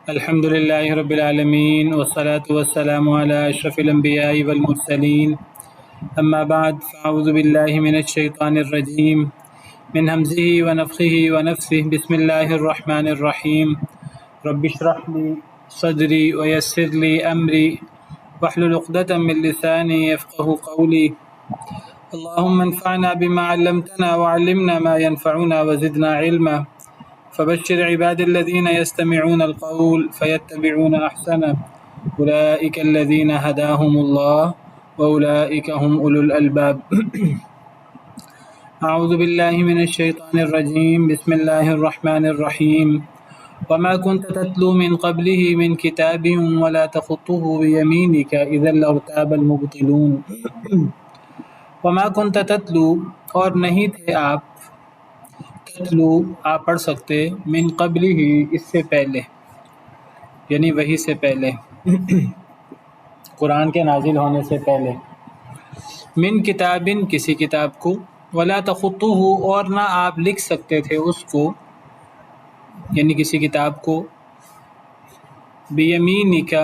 الحمد لله رب العالمين والصلاة والسلام على أشرف الأنبياء والمرسلين أما بعد فأعوذ بالله من الشيطان الرجيم من همزه ونفخه ونفثه بسم الله الرحمن الرحيم رب اشرح لي صدري ويسر لي أمري واحلل عقدة من لساني يفقه قولي اللهم انفعنا بما علمتنا وعلمنا ما ينفعنا وزدنا علما فبشر عباد الذين يستمعون القول فيتبعون أحسنه أولئك الذين هداهم الله وأولئك هم أولو الألباب أعوذ بالله من الشيطان الرجيم بسم الله الرحمن الرحيم وما كنت تتلو من قبله من كتاب ولا تخطه بيمينك إذا لارتاب المبطلون وما كنت تتلو اور نہیں تھے آپ تتلو آپ پڑھ سکتے من قبل ہی اس سے پہلے یعنی وحی سے پہلے قرآن کے نازل ہونے سے پہلے من کتابن کسی کتاب کو ولا تخطوہ اور نہ آپ لکھ سکتے تھے اس کو یعنی کسی کتاب کو بیمینک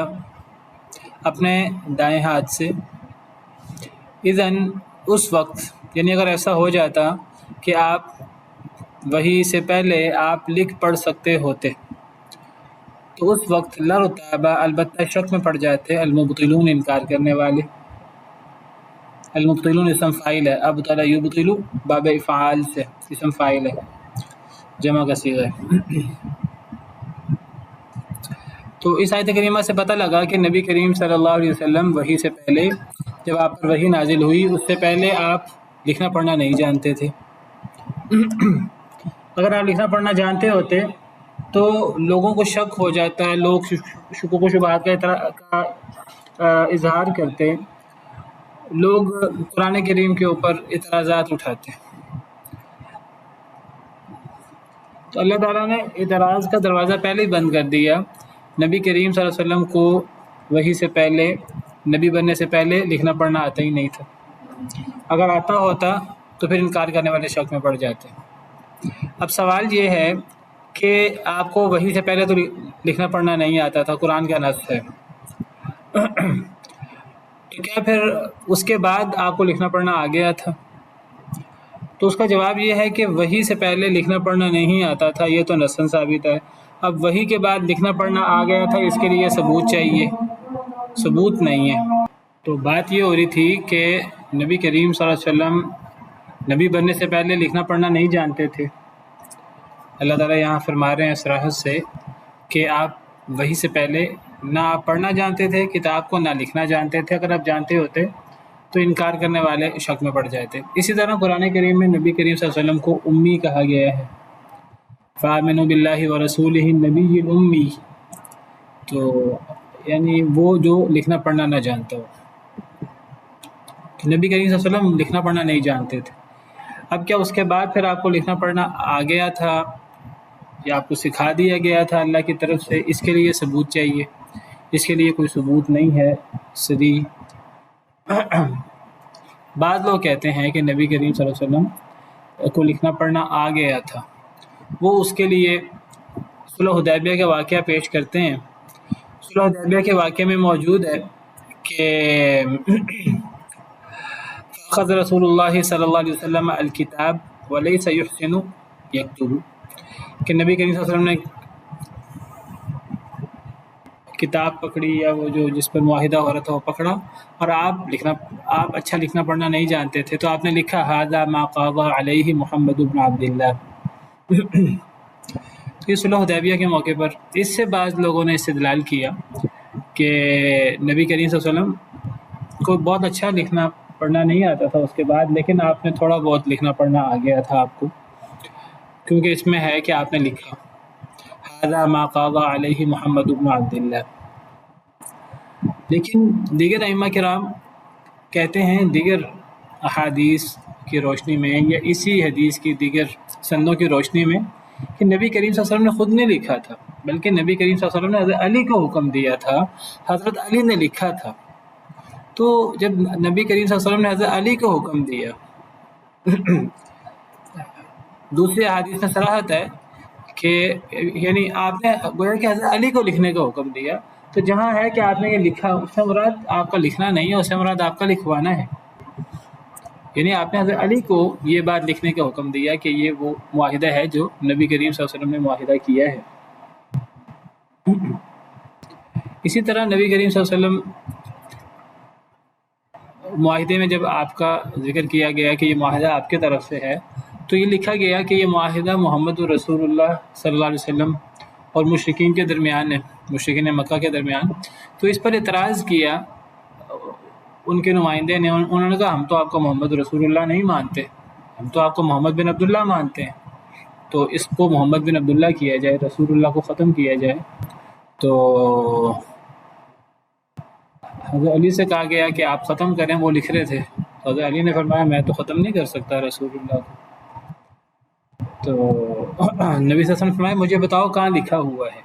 اپنے دائیں ہاتھ سے اذن اس وقت یعنی اگر ایسا ہو جاتا کہ آپ وحی سے پہلے آپ لکھ پڑھ سکتے ہوتے تو اس وقت لرتابا البتہ شک میں پڑ جاتے المبطلون انکار کرنے والے المبطلون اسم فاعل ہے ابطل یبطل باب افعال سے اسم فاعل ہے جمع کا صیغہ ہے تو اس آیت کریمہ سے پتہ لگا کہ نبی کریم صلی اللہ علیہ وسلم وحی سے پہلے جب آپ پر وحی نازل ہوئی اس سے پہلے آپ لکھنا پڑھنا نہیں جانتے تھے اگر آپ لکھنا پڑھنا جانتے ہوتے تو لوگوں کو شک ہو جاتا ہے، لوگ شکوک و شبہات کا اظہار کرتے، لوگ قرآن کریم کے اوپر اعتراضات اٹھاتے. تو اللہ تعالیٰ نے اعتراض کا دروازہ پہلے ہی بند کر دیا. نبی کریم صلی اللہ علیہ وسلم کو وحی سے پہلے، نبی بننے سے پہلے لکھنا پڑھنا آتا ہی نہیں تھا. اگر آتا ہوتا تو پھر انکار کرنے والے شک میں پڑ جاتے. اب سوال یہ ہے کہ آپ کو وحی سے پہلے تو لکھنا پڑھنا نہیں آتا تھا، قرآن کا نص ہے، تو کیا پھر اس کے بعد آپ کو لکھنا پڑھنا آ گیا تھا؟ تو اس کا جواب یہ ہے کہ وحی سے پہلے لکھنا پڑھنا نہیں آتا تھا، یہ تو نصاً ثابت ہے. اب وحی کے بعد لکھنا پڑھنا آ گیا تھا، اس کے لیے ثبوت چاہیے، ثبوت نہیں ہے. تو بات یہ ہو رہی تھی کہ نبی کریم صلی اللہ علیہ وسلم نبی بننے سے پہلے لکھنا پڑھنا نہیں جانتے تھے. اللہ تعالیٰ یہاں فرما رہے ہیں صراحت سے کہ آپ وحی سے پہلے نہ آپ پڑھنا جانتے تھے کتاب کو، نہ لکھنا جانتے تھے. اگر آپ جانتے ہوتے تو انکار کرنے والے شک میں پڑ جاتے. اسی طرح قرآن کریم میں نبی کریم صلی اللہ علیہ وسلم کو امی کہا گیا ہے، فآمنوا باللہ ورسولہ النبی الامی، تو یعنی وہ جو لکھنا پڑھنا نہ جانتا ہو. تو نبی کریم صلی اللہ علیہ وسلم لکھنا پڑھنا نہیں جانتے تھے. اب کیا اس کے بعد پھر آپ کو لکھنا پڑھنا آ گیا تھا یا آپ کو سکھا دیا گیا تھا اللہ کی طرف سے؟ اس کے لیے ثبوت چاہیے. اس کے لیے کوئی ثبوت نہیں ہے صریح. بعض لوگ کہتے ہیں کہ نبی کریم صلی اللہ علیہ وسلم کو لکھنا پڑھنا آ گیا تھا، وہ اس کے لیے صلح حدیبیہ کا واقعہ پیش کرتے ہیں. صلح حدیبیہ کے واقعے میں موجود ہے کہ فَأَخَذَ رسول اللہ صلی اللہ علیہ وسلم الکتاب وَلَيْسَ يُحْسِنُ يَكْتُبُ، کہ نبی کریم صلی اللہ علیہ وسلم نے کتاب پکڑی، یا وہ جو جس پر معاہدہ ہو رہا تھا وہ پکڑا، اور آپ اچھا لکھنا پڑھنا نہیں جانتے تھے، تو آپ نے لکھا ھذا ما قضى علیہ محمد بن عبد اللہ. یہ صلح حدیبیہ کے موقع پر اس سے بعض لوگوں نے استدلال کیا کہ نبی کریم صلی اللہ علیہ وسلم کو بہت اچھا لکھنا پڑھنا نہیں آتا تھا اس کے بعد، لیکن آپ نے تھوڑا بہت لکھنا پڑھنا آ گیا تھا آپ کو، کیونکہ اس میں ہے کہ آپ نے لکھا ھذا ما قضى علیہ محمد بن عبد اللہ. لیکن دیگر ائمہ کرام کہتے ہیں دیگر احادیث کی روشنی میں یا اسی حدیث کی دیگر سندوں کی روشنی میں کہ نبی کریم صلی اللہ علیہ وسلم نے خود نہیں لکھا تھا، بلکہ نبی کریم صلی اللہ علیہ وسلم نے حضرت علی کو حکم دیا تھا، حضرت علی نے لکھا تھا. تو جب نبی کریم صلی اللہ علیہ وسلم نے حضرت علی کو حکم دیا، دوسری احادیث میں صراحت ہے کہ یعنی آپ نے گویا کہ حضرت علی کو لکھنے کا حکم دیا، تو جہاں ہے کہ آپ نے یہ لکھا، اس سے مراد آپ کا لکھنا نہیں ہے، اس سے مراد آپ کا لکھوانا ہے۔ یعنی آپ نے حضرت علی کو یہ بات لکھنے کا حکم دیا کہ یہ وہ معاہدہ ہے جو نبی کریم صلی اللہ علیہ وسلم نے معاہدہ کیا ہے۔ اسی طرح نبی کریم صلی اللہ علیہ وسلم معاہدے میں جب آپ کا ذکر کیا گیا کہ یہ معاہدہ آپ کی طرف سے ہے، تو یہ لکھا گیا کہ یہ معاہدہ محمد رسول اللہ صلی اللہ علیہ وسلم اور مشرکین کے درمیان ہے، مشرکین مکہ کے درمیان۔ تو اس پر اعتراض کیا ان کے نمائندے نے، انہوں نے کہا ہم تو آپ کو محمد رسول اللہ نہیں مانتے، ہم تو آپ کو محمد بن عبداللہ مانتے ہیں، تو اس کو محمد بن عبداللہ کیا جائے، رسول اللہ کو ختم کیا جائے۔ تو حضرت علی سے کہا گیا کہ آپ ختم کریں، وہ لکھ رہے تھے۔ حضرت علی نے فرمایا میں تو ختم نہیں کر سکتا رسول اللہ کو۔ تو نبی صلی اللہ علیہ وسلم نے فرمایا مجھے بتاؤ کہاں لکھا ہوا ہے۔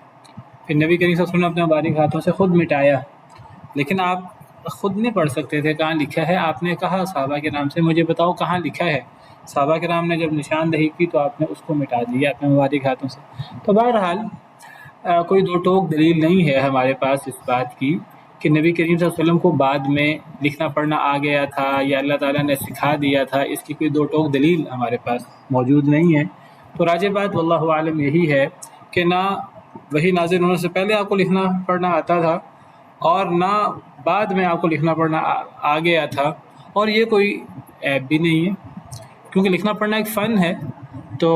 پھر نبی کریم صلی اللہ علیہ وسلم نے اپنے مبارک ہاتھوں سے خود مٹایا، لیکن آپ خود نہیں پڑھ سکتے تھے کہاں لکھا ہے۔ آپ نے کہا صحابہ کے نام سے مجھے بتاؤ کہاں لکھا ہے۔ صحابہ کے نام نے جب نشاندہی کی تو آپ نے اس کو مٹا دیا اپنے مبارک ہاتھوں سے۔ تو بہرحال کوئی دو ٹوک دلیل نہیں ہے ہمارے پاس اس بات کی کہ نبی کریم صلی اللہ علیہ وسلم کو بعد میں لکھنا پڑھنا آ گیا تھا یا اللہ تعالیٰ نے سکھا دیا تھا، اس کی کوئی دو ٹوک دلیل ہمارے پاس موجود نہیں ہے۔ تو راجح بات واللہ عالم یہی ہے کہ نہ وہی نازل ہونے سے پہلے آپ کو لکھنا پڑھنا آتا تھا اور نہ بعد میں آپ کو لکھنا پڑھنا آ گیا تھا، اور یہ کوئی عیب بھی نہیں ہے کیونکہ لکھنا پڑھنا ایک فن ہے۔ تو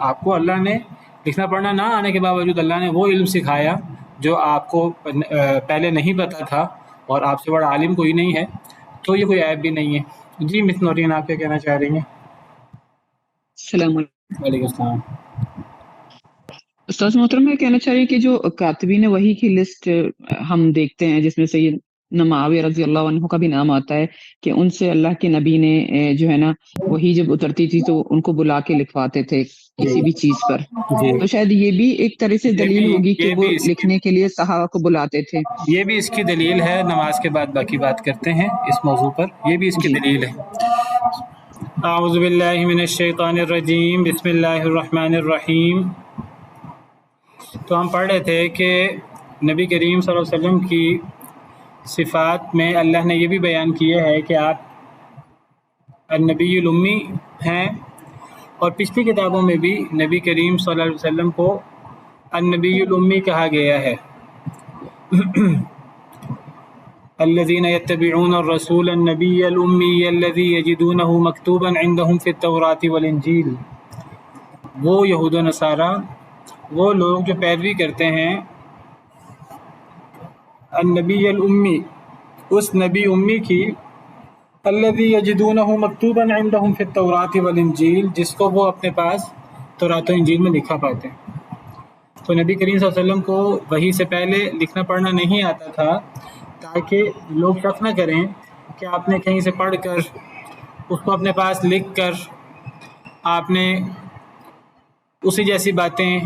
آپ کو اللہ نے لکھنا پڑھنا نہ آنے کے باوجود اللہ نے وہ علم سکھایا جو آپ کو پہلے نہیں پتا تھا، اور آپ سے بڑا عالم کوئی نہیں ہے، تو یہ کوئی عیب بھی نہیں ہے۔ جی مس نورین آپ کیا کہنا چاہ رہی ہیں؟ السلام علیکم۔ وعلیکم السلام۔ استاذ محترم میں کہنا چاہ رہی کہ جو کاتبین وحی کی لسٹ ہم دیکھتے ہیں جس میں سید معاویہ رضی اللہ عنہ کا بھی نام آتا ہے کہ ان سے اللہ کے نبی نے جو ہے نا وہی جب اترتی تھی تو ان کو بلا کے لکھواتے تھے کسی بھی چیز پر، جی تو شاید یہ بھی ایک طرح سے دلیل ہوگی کہ وہ لکھنے کے لیے صحابہ کو بلاتے تھے۔ یہ بھی اس کی دلیل ہے، نماز کے بعد باقی بات کرتے ہیں اس موضوع پر، یہ بھی اس کی جی دلیل ہے۔ اعوذ باللہ من الشیطان الرجیم، بسم اللہ الرحمن الرحیم۔ تو ہم پڑھ رہے تھے کہ نبی کریم صلی اللہ علیہ وسلم کی صفات میں اللہ نے یہ بھی بیان کیا ہے کہ آپ النبی الامی ہیں، اور پچھلی کتابوں میں بھی نبی کریم صلی اللہ علیہ وسلم کو النبی الامی کہا گیا ہے۔ الذين يتبعون الرسول النبي الأمي الذي يجدونه مكتوبا عندهم في التوراة والإنجيل۔ وہ یہود و نصارہ، وہ لوگ جو پیروی کرتے ہیں النبی الامی، اس نبی امی کی، الذي يجدونه مكتوبا عندهم في التوراة والإنجيل، جس کو وہ اپنے پاس تورات و انجیل میں لکھا پاتے ہیں۔ تو نبی کریم صلی اللہ علیہ وسلم کو وحی سے پہلے لکھنا پڑھنا نہیں آتا تھا تاکہ لوگ شک نہ کریں کہ آپ نے کہیں سے پڑھ کر اس کو اپنے پاس لکھ کر آپ نے اسی جیسی باتیں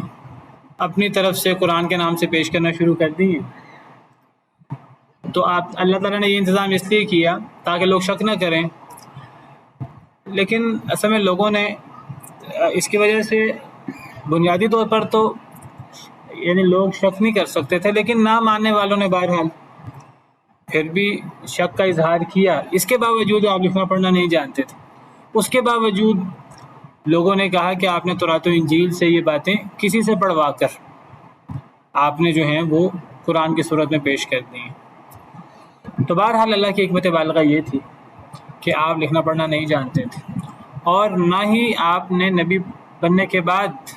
اپنی طرف سے قرآن کے نام سے پیش کرنا شروع کر دی ہیں۔ تو اللہ تعالیٰ نے یہ انتظام اس لیے کیا تاکہ لوگ شک نہ کریں، لیکن اصل میں لوگوں نے اس کی وجہ سے بنیادی طور پر تو یعنی لوگ شک نہیں کر سکتے تھے، لیکن نہ ماننے والوں نے بہرحال پھر بھی شک کا اظہار کیا۔ اس کے باوجود آپ لکھنا پڑھنا نہیں جانتے تھے، اس کے باوجود لوگوں نے کہا کہ آپ نے تورات و انجیل سے یہ باتیں کسی سے پڑھوا کر آپ نے جو ہیں وہ قرآن کی صورت میں پیش کر دی ہیں۔ تو بہرحال اللہ کی حکمت بالغہ یہ تھی کہ آپ لکھنا پڑھنا نہیں جانتے تھے، اور نہ ہی آپ نے نبی بننے کے بعد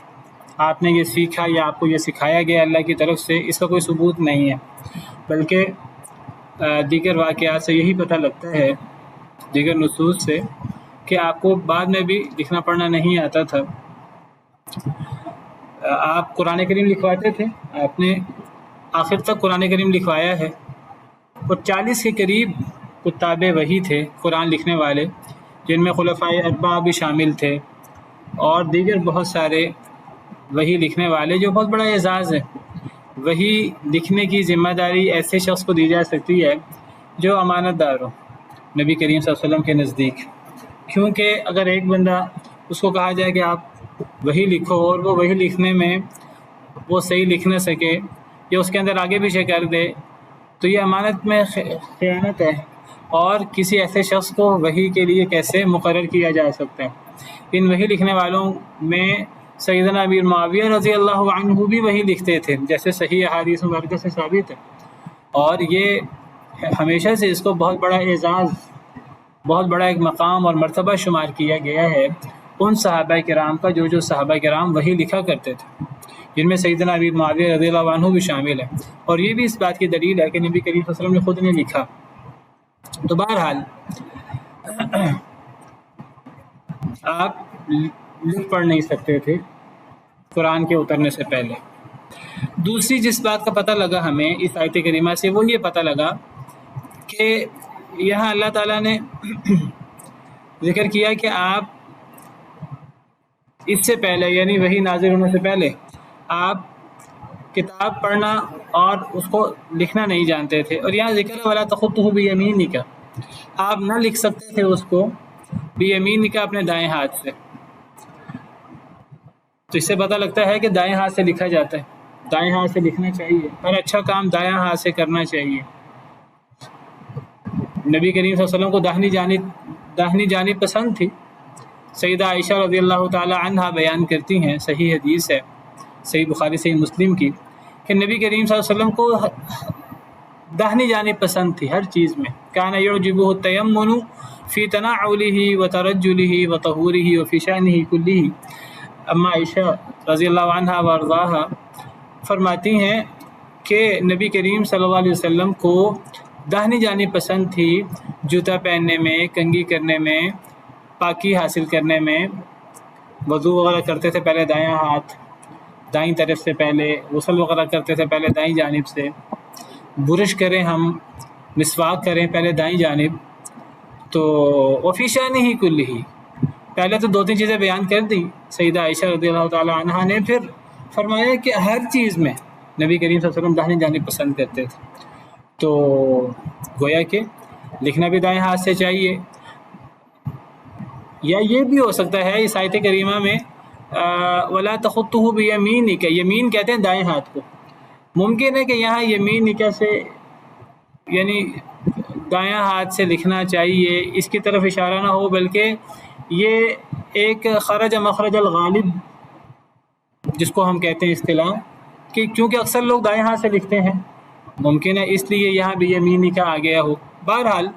آپ نے یہ سیکھا یا آپ کو یہ سکھایا گیا اللہ کی طرف سے، اس کا کوئی ثبوت نہیں ہے، بلکہ دیگر واقعات سے یہی پتہ لگتا ہے، دیگر نصوص سے، کہ آپ کو بعد میں بھی لکھنا پڑھنا نہیں آتا تھا۔ آپ قرآن کریم لکھواتے تھے، آپ نے آخر تک قرآن کریم لکھوایا ہے، اور 40 کے قریب کتاب وحی تھے قرآن لکھنے والے، جن میں خلفائے اربعہ بھی شامل تھے اور دیگر بہت سارے وحی لکھنے والے، جو بہت بڑا اعزاز ہے۔ وحی لکھنے کی ذمہ داری ایسے شخص کو دی جا سکتی ہے جو امانت دار ہو نبی کریم صلی اللہ علیہ وسلم کے نزدیک، کیونکہ اگر ایک بندہ اس کو کہا جائے کہ آپ وہی لکھو اور وہ وہی لکھنے میں وہ صحیح لکھ نہ سکے یا اس کے اندر آگے پیچھے کر دے تو یہ امانت میں خیانت ہے. اور کسی ایسے شخص کو وحی کے لیے کیسے مقرر کیا جا سکتا ہے؟ ان وحی لکھنے والوں میں سیدنا امیر معاویہ رضی اللہ عنہ بھی وحی لکھتے تھے، جیسے صحیح احادیث مبارکہ سے ثابت ہے. اور یہ ہمیشہ سے اس کو بہت بڑا اعزاز، بہت بڑا ایک مقام اور مرتبہ شمار کیا گیا ہے ان صحابہ کرام کا جو صحابہ کرام وحی لکھا کرتے تھے، جن میں سیدنا امیر معاویہ رضی اللہ عنہ بھی شامل ہے. اور یہ بھی اس بات کی دلیل ہے کہ نبی کریم صلی اللہ علیہ وسلم نے خود نے لکھا. تو بہرحال آپ لکھ پڑھ نہیں سکتے تھے قرآن کے اترنے سے پہلے. دوسری جس بات کا پتہ لگا ہمیں اس آیت کریمہ سے وہ یہ پتہ لگا کہ یہاں اللہ تعالیٰ نے ذکر کیا کہ آپ اس سے پہلے یعنی وہی نازل ہونے سے پہلے آپ کتاب پڑھنا اور اس کو لکھنا نہیں جانتے تھے. اور یہاں ذکر ہے وَلَا تَخُطُّهُ بِيَمِينِكَ، آپ نہ لکھ سکتے تھے اس کو بیمینک اپنے دائیں ہاتھ سے. تو اس سے پتہ لگتا ہے کہ دائیں ہاتھ سے لکھا جاتا ہے، دائیں ہاتھ سے لکھنا چاہیے، ہر اچھا کام دائیں ہاتھ سے کرنا چاہیے. نبی کریم صلی اللہ علیہ وسلم کو داہنی جانب پسند تھی. سیدہ عائشہ رضی اللہ تعالی عنہا بیان کرتی ہیں، صحیح حدیث ہے صحیح بخاری صحیح مسلم کی، کہ نبی کریم صلی اللہ علیہ وسلم کو داہنی جانب پسند تھی ہر چیز میں. کان یعجبہ التیمن فی تنعلہ وترجلہ وطہورہ وفی شأنہ کلہ. اما عائشہ رضی اللہ عنہا وارضاہا فرماتی ہیں کہ نبی کریم صلی اللہ علیہ وسلم کو داہنی جانب پسند تھی، جوتا پہننے میں، کنگھی کرنے میں، پاکی حاصل کرنے میں. وضو وغیرہ کرتے تھے پہلے دائیں ہاتھ، دائیں طرف سے، پہلے غسل وغیرہ کرتے تھے پہلے دائیں جانب سے، برش کریں ہم، مسواک کریں پہلے دائیں جانب. تو وفی شأنہ کلہ، پہلے تو 2-3 چیزیں بیان کر دی سیدہ عائشہ رضی اللہ تعالی عنہا نے، پھر فرمایا کہ ہر چیز میں نبی کریم صلی اللہ علیہ وسلم داہنی جانب پسند کرتے تھے. تو گویا کہ لکھنا بھی دائیں ہاتھ سے چاہیے. یا یہ بھی ہو سکتا ہے اس آیت کریمہ میں وَلَا تَخُطُّهُ بِيَمِينِكَ، یمین کہتے ہیں دائیں ہاتھ کو. ممکن ہے کہ یہاں یمینک سے یعنی دایاں ہاتھ سے لکھنا چاہیے اس کی طرف اشارہ نہ ہو، بلکہ یہ ایک خرج مخرج الغالب جس کو ہم کہتے ہیں اصطلاح، کہ کیونکہ اکثر لوگ دائیں ہاتھ سے لکھتے ہیں، ممکن ہے اس لیے یہاں بھی یمینک آ گیا ہو. بہرحال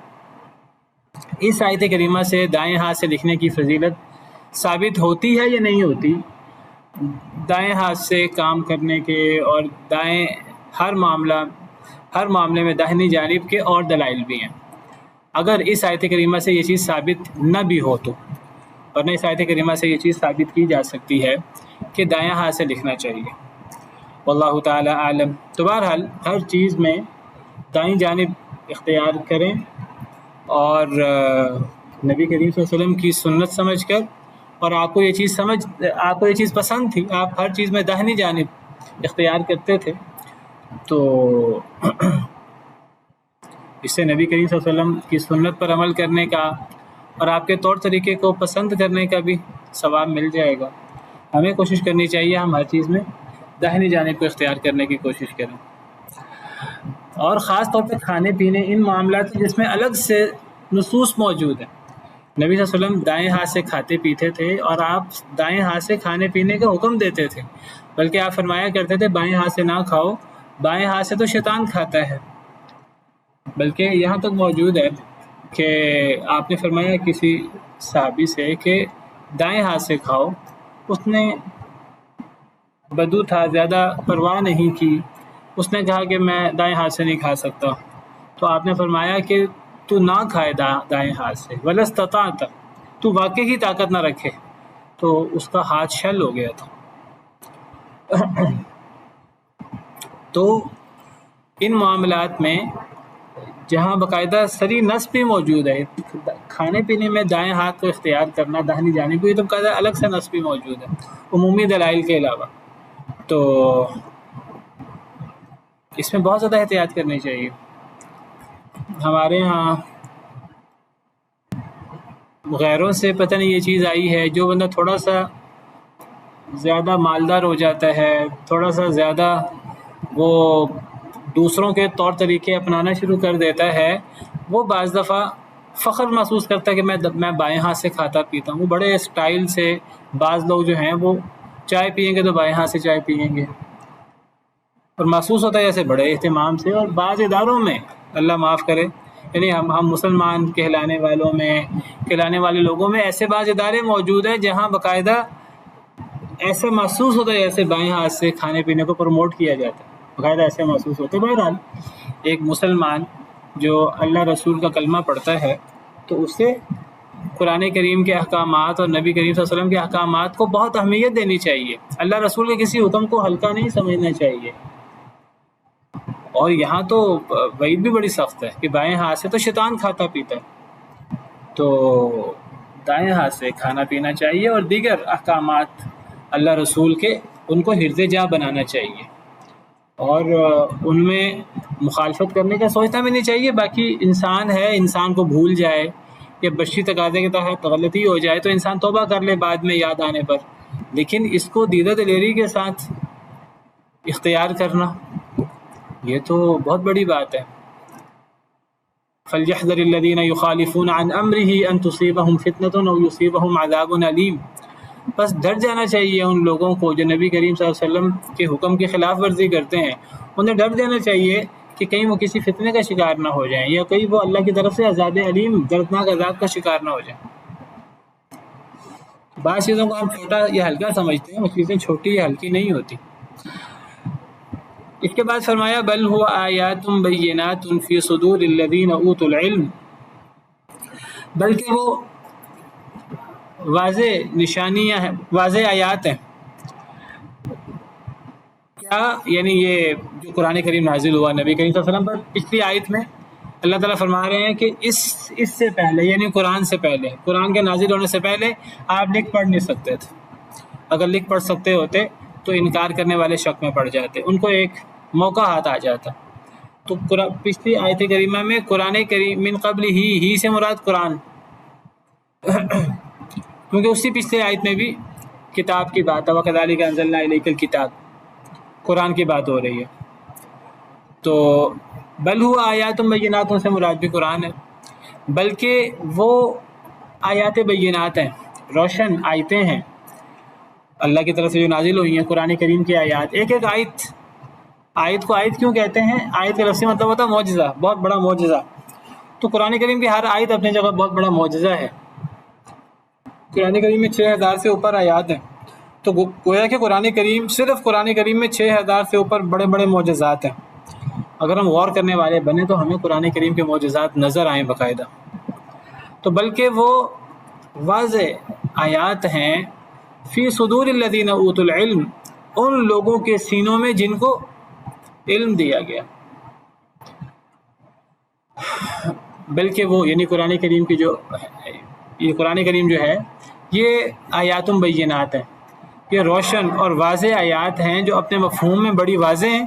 اس آیت کریمہ سے دائیں ہاتھ سے لکھنے کی فضیلت ثابت ہوتی ہے یا نہیں ہوتی؟ دائیں ہاتھ سے کام کرنے کے اور دائیں ہر معاملے میں داہنی جانب کے اور دلائل بھی ہیں. اگر اس آیت کریمہ سے یہ چیز ثابت نہ بھی ہو تو، ورنہ اس آیت کریمہ سے یہ چیز ثابت کی جا سکتی ہے کہ دائیں ہاتھ سے لکھنا چاہیے. واللہ تعالی عالم. تو بہرحال ہر چیز میں دائیں جانب اختیار کریں، اور نبی کریم صلی اللہ علیہ وسلم کی سنت سمجھ کر، اور آپ کو یہ چیز پسند تھی، آپ ہر چیز میں داہنی جانب اختیار کرتے تھے، تو اس سے نبی کریم صلی اللہ علیہ وسلم کی سنت پر عمل کرنے کا اور آپ کے طور طریقے کو پسند کرنے کا بھی ثواب مل جائے گا. ہمیں کوشش کرنی چاہیے ہم ہر چیز میں داہنی جانب کو اختیار کرنے کی کوشش کریں، اور خاص طور پہ کھانے پینے ان معاملات جس میں الگ سے نصوص موجود ہیں. نبی صلی اللہ علیہ وسلم دائیں ہاتھ سے کھاتے پیتے تھے، اور آپ دائیں ہاتھ سے کھانے پینے کا حکم دیتے تھے، بلکہ آپ فرمایا کرتے تھے بائیں ہاتھ سے نہ کھاؤ، بائیں ہاتھ سے تو شیطان کھاتا ہے. بلکہ یہاں تک موجود ہے کہ آپ نے فرمایا کسی صحابی سے کہ دائیں ہاتھ سے کھاؤ، اس نے بدو تھا، زیادہ پرواہ نہیں کی، اس نے کہا کہ میں دائیں ہاتھ سے نہیں کھا سکتا. تو آپ نے فرمایا کہ تو نہ کھائے دائیں ہاتھ سے، وَلَا اسْتَطَعْتَ، تو واقعی ہی طاقت نہ رکھے. تو اس کا ہاتھ شل ہو گیا تھا. تو ان معاملات میں جہاں باقاعدہ صریح نص بھی موجود ہے، کھانے پینے میں دائیں ہاتھ کو اختیار کرنا داہنی جانب کو، یہ تو باقاعدہ الگ سے نص بھی موجود ہے عمومی دلائل کے علاوہ. تو اس میں بہت زیادہ احتیاط کرنی چاہیے. ہمارے ہاں غیروں سے پتہ نہیں یہ چیز آئی ہے، جو بندہ تھوڑا سا زیادہ مالدار ہو جاتا ہے، تھوڑا سا زیادہ وہ دوسروں کے طور طریقے اپنانا شروع کر دیتا ہے، وہ بعض دفعہ فخر محسوس کرتا ہے کہ میں بائیں ہاتھ سے کھاتا پیتا ہوں. وہ بڑے اسٹائل سے بعض لوگ جو ہیں وہ چائے پئیں گے تو بائیں ہاتھ سے چائے پئیں گے، اور محسوس ہوتا ہے جیسے بڑے اہتمام سے. اور بعض اداروں میں اللہ معاف کرے، یعنی ہم مسلمان کہلانے والے لوگوں میں ایسے بعض ادارے موجود ہیں جہاں باقاعدہ ایسے محسوس ہوتا ہے جیسے بائیں ہاتھ سے کھانے پینے کو پروموٹ کیا جاتا ہے، باقاعدہ ایسے محسوس ہوتا ہے. بہرحال ایک مسلمان جو اللہ رسول کا کلمہ پڑھتا ہے تو اسے قرآن کریم کے احکامات اور نبی کریم صلی اللہ علیہ وسلم کے احکامات کو بہت اہمیت دینی چاہیے. اللہ رسول کے کسی حکم کو ہلکا نہیں سمجھنا چاہیے. اور یہاں تو وعید بھی بڑی سخت ہے کہ بائیں ہاتھ سے تو شیطان کھاتا پیتا ہے، تو دائیں ہاتھ سے کھانا پینا چاہیے، اور دیگر احکامات اللہ رسول کے ان کو حرز جاں بنانا چاہیے، اور ان میں مخالفت کرنے کا سوچنا بھی نہیں چاہیے. باقی انسان ہے، انسان کو بھول جائے یا بشری تقاضے کے تحت غلطی ہو جائے تو انسان توبہ کر لے بعد میں یاد آنے پر، لیکن اس کو دیدہ دلیری کے ساتھ اختیار کرنا یہ تو بہت بڑی بات ہے. فَلْيَحْذَرِ الَّذِينَ يُخَالِفُونَ عَنْ أَمْرِهِ أَن تُصِيبَهُمْ فِتْنَةٌ أَوْ يُصِيبَهُمْ عَذَابٌ أَلِيمٌ. بس ڈر جانا چاہیے ان لوگوں کو جو نبی کریم صلی اللہ علیہ وسلم کے حکم کی خلاف ورزی کرتے ہیں، انہیں ڈر دینا چاہیے کہ کہیں وہ کسی فتنے کا شکار نہ ہو جائیں، یا کہیں وہ اللہ کی طرف سے عذاب علیم دردناک عذاب کا شکار نہ ہو جائیں. بعض چیزوں کو ہم چھوٹا یا ہلکا سمجھتے ہیں، وہ چیزیں چھوٹی یا ہلکی نہیں ہوتی. اس کے بعد فرمایا بل هو آیات بینات فی صدور الذین اوتوا العلم، بلکہ وہ واضح نشانیاں ہیں، واضح آیات ہیں. کیا یعنی یہ جو قرآن کریم نازل ہوا نبی کریم صلی اللہ علیہ وسلم پر، پچھلی آیت میں اللہ تعالیٰ فرما رہے ہیں کہ اس سے پہلے، یعنی قرآن سے پہلے، قرآن کے نازل ہونے سے پہلے آپ لکھ پڑھ نہیں سکتے تھے. اگر لکھ پڑھ سکتے ہوتے تو انکار کرنے والے شک میں پڑ جاتے، ان کو ایک موقع ہاتھ آ جاتا. تو پچھلی آیت کریمہ میں قرآن کریم من قبل ہی سے مراد قرآن، کیونکہ اسی پچھلی آیت میں بھی کتاب کی بات ہے، وَكَذَلِكَ أَنزَلْنَا إِلَيْكَ الْكِتَابَ، قرآن کی بات ہو رہی ہے. تو بل ہوا آیات بینات سے مراد بھی قرآن ہے، بلکہ وہ آیات بینات ہیں، روشن آیتیں ہیں اللہ کی طرف سے جو نازل ہوئی ہیں. قرآن کریم کی آیات، ایک ایک آیت کو آیت کیوں کہتے ہیں؟ آیت کا لفظی مطلب ہوتا ہے معجزہ، بہت بڑا معجزہ. تو قرآن کریم کی ہر آیت اپنی جگہ بہت بڑا معجزہ ہے. قرآن کریم میں 6000 سے اوپر آیات ہیں، تو گویا کہ صرف قرآن کریم میں 6000 سے اوپر بڑے بڑے معجزات ہیں. اگر ہم غور کرنے والے بنیں تو ہمیں قرآن کریم کے معجزات نظر آئیں باقاعدہ. تو بلکہ وہ واضح آیات ہیں فی صدور الذین اوتوا العلم، ان لوگوں کے سینوں میں جن کو علم دیا گیا. بلکہ وہ یعنی قرآن کریم کی یہ قرآن کریم جو ہے یہ آیات بینات ہیں، یہ روشن اور واضح آیات ہیں جو اپنے مفہوم میں بڑی واضح ہیں،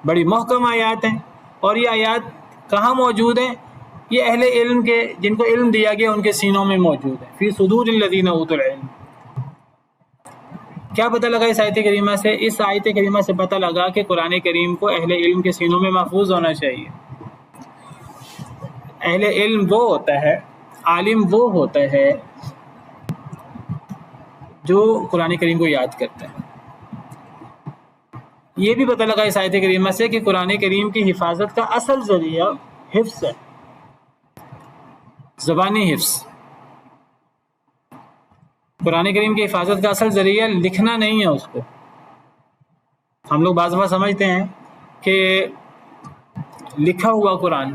بڑی محکم آیات ہیں. اور یہ آیات کہاں موجود ہیں؟ یہ اہل علم کے، جن کو علم دیا گیا ان کے سینوں میں موجود ہے. فی صدور الذین اوتوا العلم. کیا پتہ لگا اس آیت کریمہ سے؟ اس آیت کریمہ سے پتہ لگا کہ قرآن کریم کو اہل علم کے سینوں میں محفوظ ہونا چاہیے. اہل علم وہ ہوتا ہے، عالم وہ ہوتا ہے جو قرآن کریم کو یاد کرتا ہے. یہ بھی پتہ لگا اس آیت کریمہ سے کہ قرآن کریم کی حفاظت کا اصل ذریعہ حفظ ہے، زبانی حفظ. قرآن کریم کی حفاظت کا اصل ذریعہ لکھنا نہیں ہے اس کو. ہم لوگ بعض دفعہ سمجھتے ہیں کہ لکھا ہوا قرآن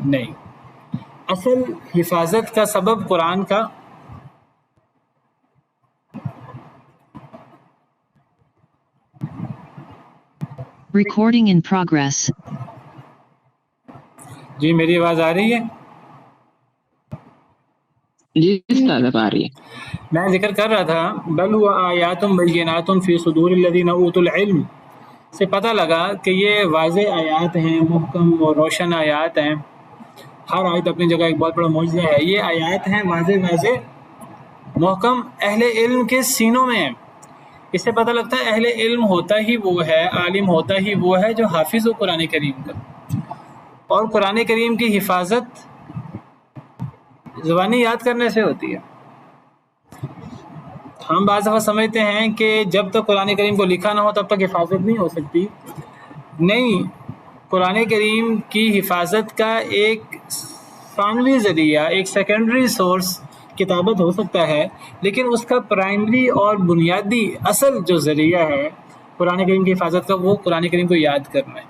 نہیں، اصل حفاظت کا سبب قرآن کا Recording in progress. جی میری آواز آ رہی ہے؟ جی استاد آ رہی ہے. میں ذکر کر رہا تھا بل هو آیات بینات فی صدور الذین اوتوا العلم سے پتہ لگا کہ یہ واضح آیات ہیں، محکم اور روشن آیات ہیں. ہر آیت اپنی جگہ ایک بہت بڑا معجزہ ہے. یہ آیات ہیں واضح محکم، اہل علم کے سینوں میں ہیں. اس سے پتہ لگتا ہے اہل علم ہوتا ہی وہ ہے، عالم ہوتا ہی وہ ہے جو حافظ ہو قرآن کریم کا، اور قرآن کریم کی حفاظت زبانی یاد کرنے سے ہوتی ہے۔ ہم بعض دفعہ سمجھتے ہیں کہ جب تک قرآن کریم کو لکھا نہ ہو تب تک حفاظت نہیں ہو سکتی، نہیں، قرآن کریم کی حفاظت کا ایک ثانوی ذریعہ، ایک سیکنڈری سورس کتابت ہو سکتا ہے، لیکن اس کا پرائمری اور بنیادی اصل جو ذریعہ ہے قرآن کریم کی حفاظت کا، وہ قرآن کریم کو یاد کرنا ہے۔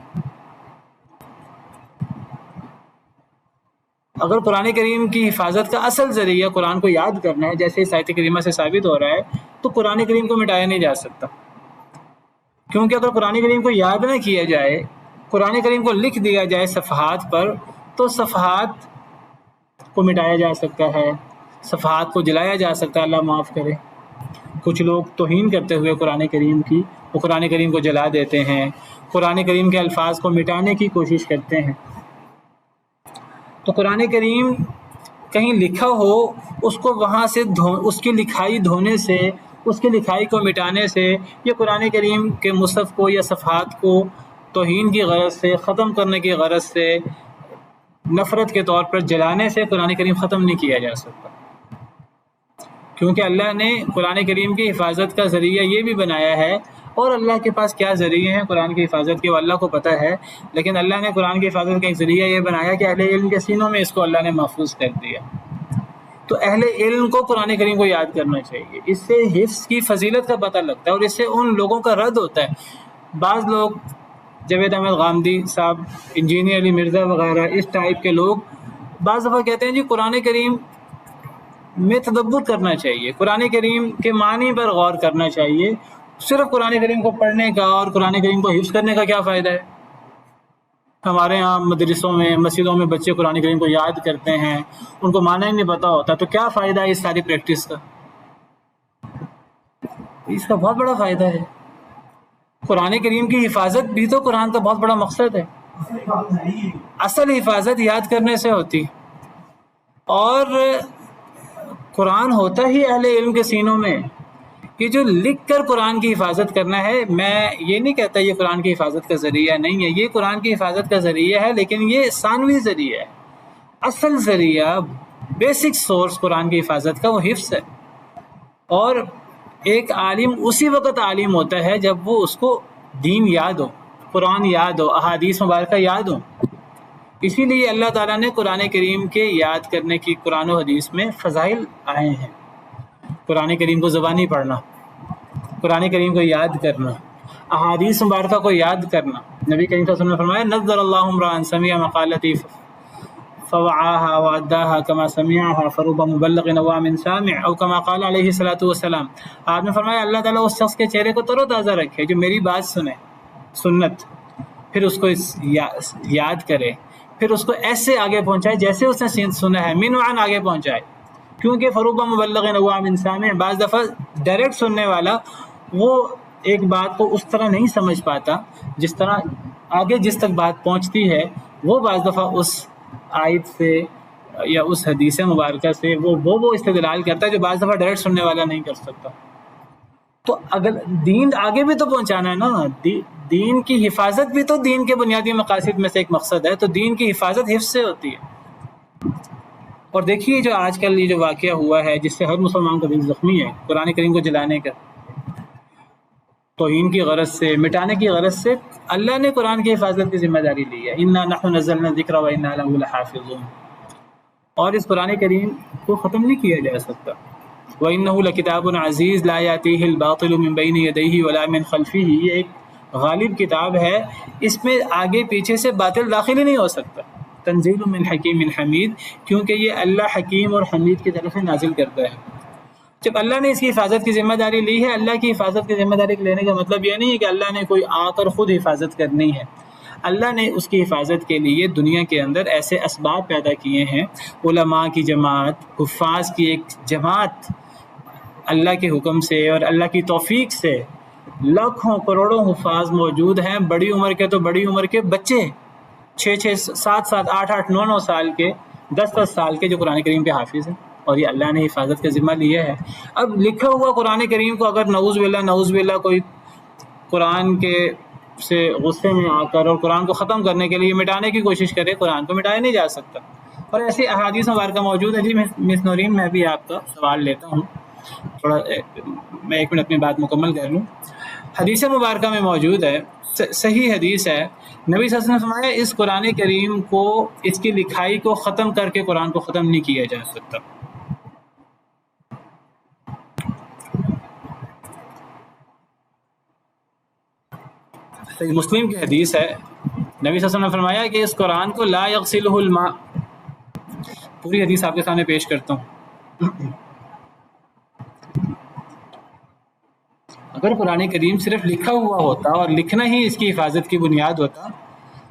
اگر قرآن کریم کی حفاظت کا اصل ذریعہ قرآن کو یاد کرنا ہے، جیسے اس آیت کریمہ سے ثابت ہو رہا ہے، تو قرآن کریم کو مٹایا نہیں جا سکتا، کیونکہ اگر قرآن کریم کو یاد نہ کیا جائے، قرآن کریم کو لکھ دیا جائے صفحات پر، تو صفحات کو مٹایا جا سکتا ہے، صفحات کو جلایا جا سکتا ہے، اللہ معاف کرے۔ کچھ لوگ توہین کرتے ہوئے قرآن کریم کی، وہ قرآن کریم کو جلا دیتے ہیں، قرآن کریم کے الفاظ کو مٹانے کی کوشش کرتے ہیں۔ تو قرآن کریم کہیں لکھا ہو، اس کو وہاں سے اس کی لکھائی دھونے سے، اس کی لکھائی کو مٹانے سے، یا قرآن کریم کے مصحف کو یا صفحات کو توہین کی غرض سے، ختم کرنے کی غرض سے، نفرت کے طور پر جلانے سے قرآن کریم ختم نہیں کیا جا سکتا، کیونکہ اللہ نے قرآن کریم کی حفاظت کا ذریعہ یہ بھی بنایا ہے، اور اللہ کے پاس کیا ذریعے ہیں قرآن کی حفاظت کے وہ اللہ کو پتہ ہے، لیکن اللہ نے قرآن کی حفاظت کا ایک ذریعہ یہ بنایا کہ اہل علم کے سینوں میں اس کو اللہ نے محفوظ کر دیا۔ تو اہل علم کو قرآن کریم کو یاد کرنا چاہیے، اس سے حفظ کی فضیلت کا پتہ لگتا ہے، اور اس سے ان لوگوں کا رد ہوتا ہے۔ بعض لوگ، جاوید احمد غامدی صاحب، انجینئر علی مرزا وغیرہ، اس ٹائپ کے لوگ بعض دفعہ کہتے ہیں جی قرآن کریم میں تدبر کرنا چاہیے، قرآن کریم کے معنی پر غور کرنا چاہیے، صرف قرآن کریم کو پڑھنے کا اور قرآن کریم کو حفظ کرنے کا کیا فائدہ ہے؟ ہمارے ہاں مدرسوں میں، مسجدوں میں بچے قرآن کریم کو یاد کرتے ہیں، ان کو معنی ہی نہیں پتہ ہوتا، تو کیا فائدہ ہے اس ساری پریکٹس کا؟ اس کا بہت بڑا فائدہ ہے۔ قرآن کریم کی حفاظت بھی تو قرآن کا بہت بڑا مقصد ہے، اصل حفاظت یاد کرنے سے ہوتی، اور قرآن ہوتا ہی اہل علم کے سینوں میں۔ یہ جو لکھ کر قرآن کی حفاظت کرنا ہے، میں یہ نہیں کہتا یہ قرآن کی حفاظت کا ذریعہ نہیں ہے، یہ قرآن کی حفاظت کا ذریعہ ہے، لیکن یہ ثانوی ذریعہ ہے۔ اصل ذریعہ، بیسک سورس قرآن کی حفاظت کا وہ حفظ ہے، اور ایک عالم اسی وقت عالم ہوتا ہے جب وہ اس کو دین یاد ہو، قرآن یاد ہو، احادیث مبارکہ یاد ہو۔ اسی لیے اللہ تعالیٰ نے قرآن کریم کے یاد کرنے کی قرآن و حدیث میں فضائل آئے ہیں۔ قرآن کریم کو زبانی پڑھنا، قرآن کریم کو یاد کرنا، احادیث مبارکہ کو یاد کرنا۔ نبی کریم صلی اللہ علیہ وسلم نے فرمایا نذر اللہ امرأ سمع مقالتی فوعاها واداها كما سمعها فرب مبلغ نوام سامع او كما قال علیہ الصلوۃ والسلام۔ آپ نے فرمایا اللہ تعالیٰ اس شخص کے چہرے کو تر و تازہ رکھے جو میری بات سنے، سنت، پھر اس کو یاد کرے، پھر اس کو ایسے آگے پہنچائے جیسے اس نے سنا ہے، من وعن آگے پہنچائے، کیونکہ فروب مبلغ نوام سامع، بعض دفعہ ڈائریکٹ سننے والا وہ ایک بات کو اس طرح نہیں سمجھ پاتا جس طرح آگے جس تک بات پہنچتی ہے، وہ بعض دفعہ اس آیت سے یا اس حدیث مبارکہ سے وہ استدلال کرتا ہے جو بعض دفعہ ڈائریکٹ سننے والا نہیں کر سکتا۔ تو اگر دین آگے بھی تو پہنچانا ہے نا، دین کی حفاظت بھی تو دین کے بنیادی مقاصد میں سے ایک مقصد ہے، تو دین کی حفاظت حفظ سے ہوتی ہے۔ اور دیکھیے جو آج کل یہ جو واقعہ ہوا ہے جس سے ہر مسلمان کا دل زخمی ہے، قرآن کریم کو جلانے کا، توہین کی غرض سے، مٹانے کی غرض سے، اللہ نے قرآن کی حفاظت کی ذمہ داری لی ہے، انا نحن نزلنا الذکر وانا لہ لحافظون، اور اس قرآن کریم کو ختم نہیں کیا جا سکتا۔ وَإِنَّهُ لَكِتَابٌ عَزِيزٌ لَا يَأْتِيهِ الْبَاطِلُ مِنْ بَيْنِ يَدَيْهِ وَلَا مِنْ خَلْفِهِ، یہ ایک غالب کتاب ہے، اس میں آگے پیچھے سے باطل داخل ہی نہیں ہو سکتا۔ تنزیل من حکیم حمید، کیونکہ یہ اللہ حکیم اور حمید کی طرف سے نازل کرتا ہے۔ جب اللہ نے اس کی حفاظت کی ذمہ داری لی ہے، اللہ کی حفاظت کی ذمہ داری لینے کا مطلب یہ نہیں ہے کہ اللہ نے کوئی آ کر خود حفاظت کرنی ہے، اللہ نے اس کی حفاظت کے لیے دنیا کے اندر ایسے اسباب پیدا کیے ہیں، علماء کی جماعت، حفاظ کی ایک جماعت، اللہ کے حکم سے اور اللہ کی توفیق سے لاکھوں کروڑوں حفاظ موجود ہیں، بڑی عمر کے تو بڑی عمر کے بچے، 6 7 8 9 9 سال کے، 10 10 سال کے، جو قرآن کریم کے حافظ ہیں، اور یہ اللہ نے حفاظت کا ذمہ لیا ہے۔ اب لکھا ہوا قرآن کریم کو اگر نعوذ باللہ کوئی قرآن کے سے غصے میں آ کر اور قرآن کو ختم کرنے کے لیے مٹانے کی کوشش کرے، قرآن کو مٹایا نہیں جا سکتا۔ اور ایسی احادیث مبارکہ موجود ہے۔ جی مس نورین، میں بھی آپ کا سوال لیتا ہوں، تھوڑا میں 1 منٹ اپنی بات مکمل کر لوں۔ حدیث مبارکہ میں موجود ہے، صحیح حدیث ہے، نبی صلی اللہ علیہ وسلم نے فرمایا اس قرآن کریم کو، اس کی لکھائی کو ختم کر کے قرآن کو ختم نہیں کیا جا سکتا۔ صحیح مسلم کی حدیث ہے، نبی صلی اللہ علیہ وسلم نے فرمایا کہ اس قرآن کو لا یغسلہ الماء۔ پوری حدیث آپ کے سامنے پیش کرتا ہوں۔ اگر قرآن کریم صرف لکھا ہوا ہوتا اور لکھنا ہی اس کی حفاظت کی بنیاد ہوتا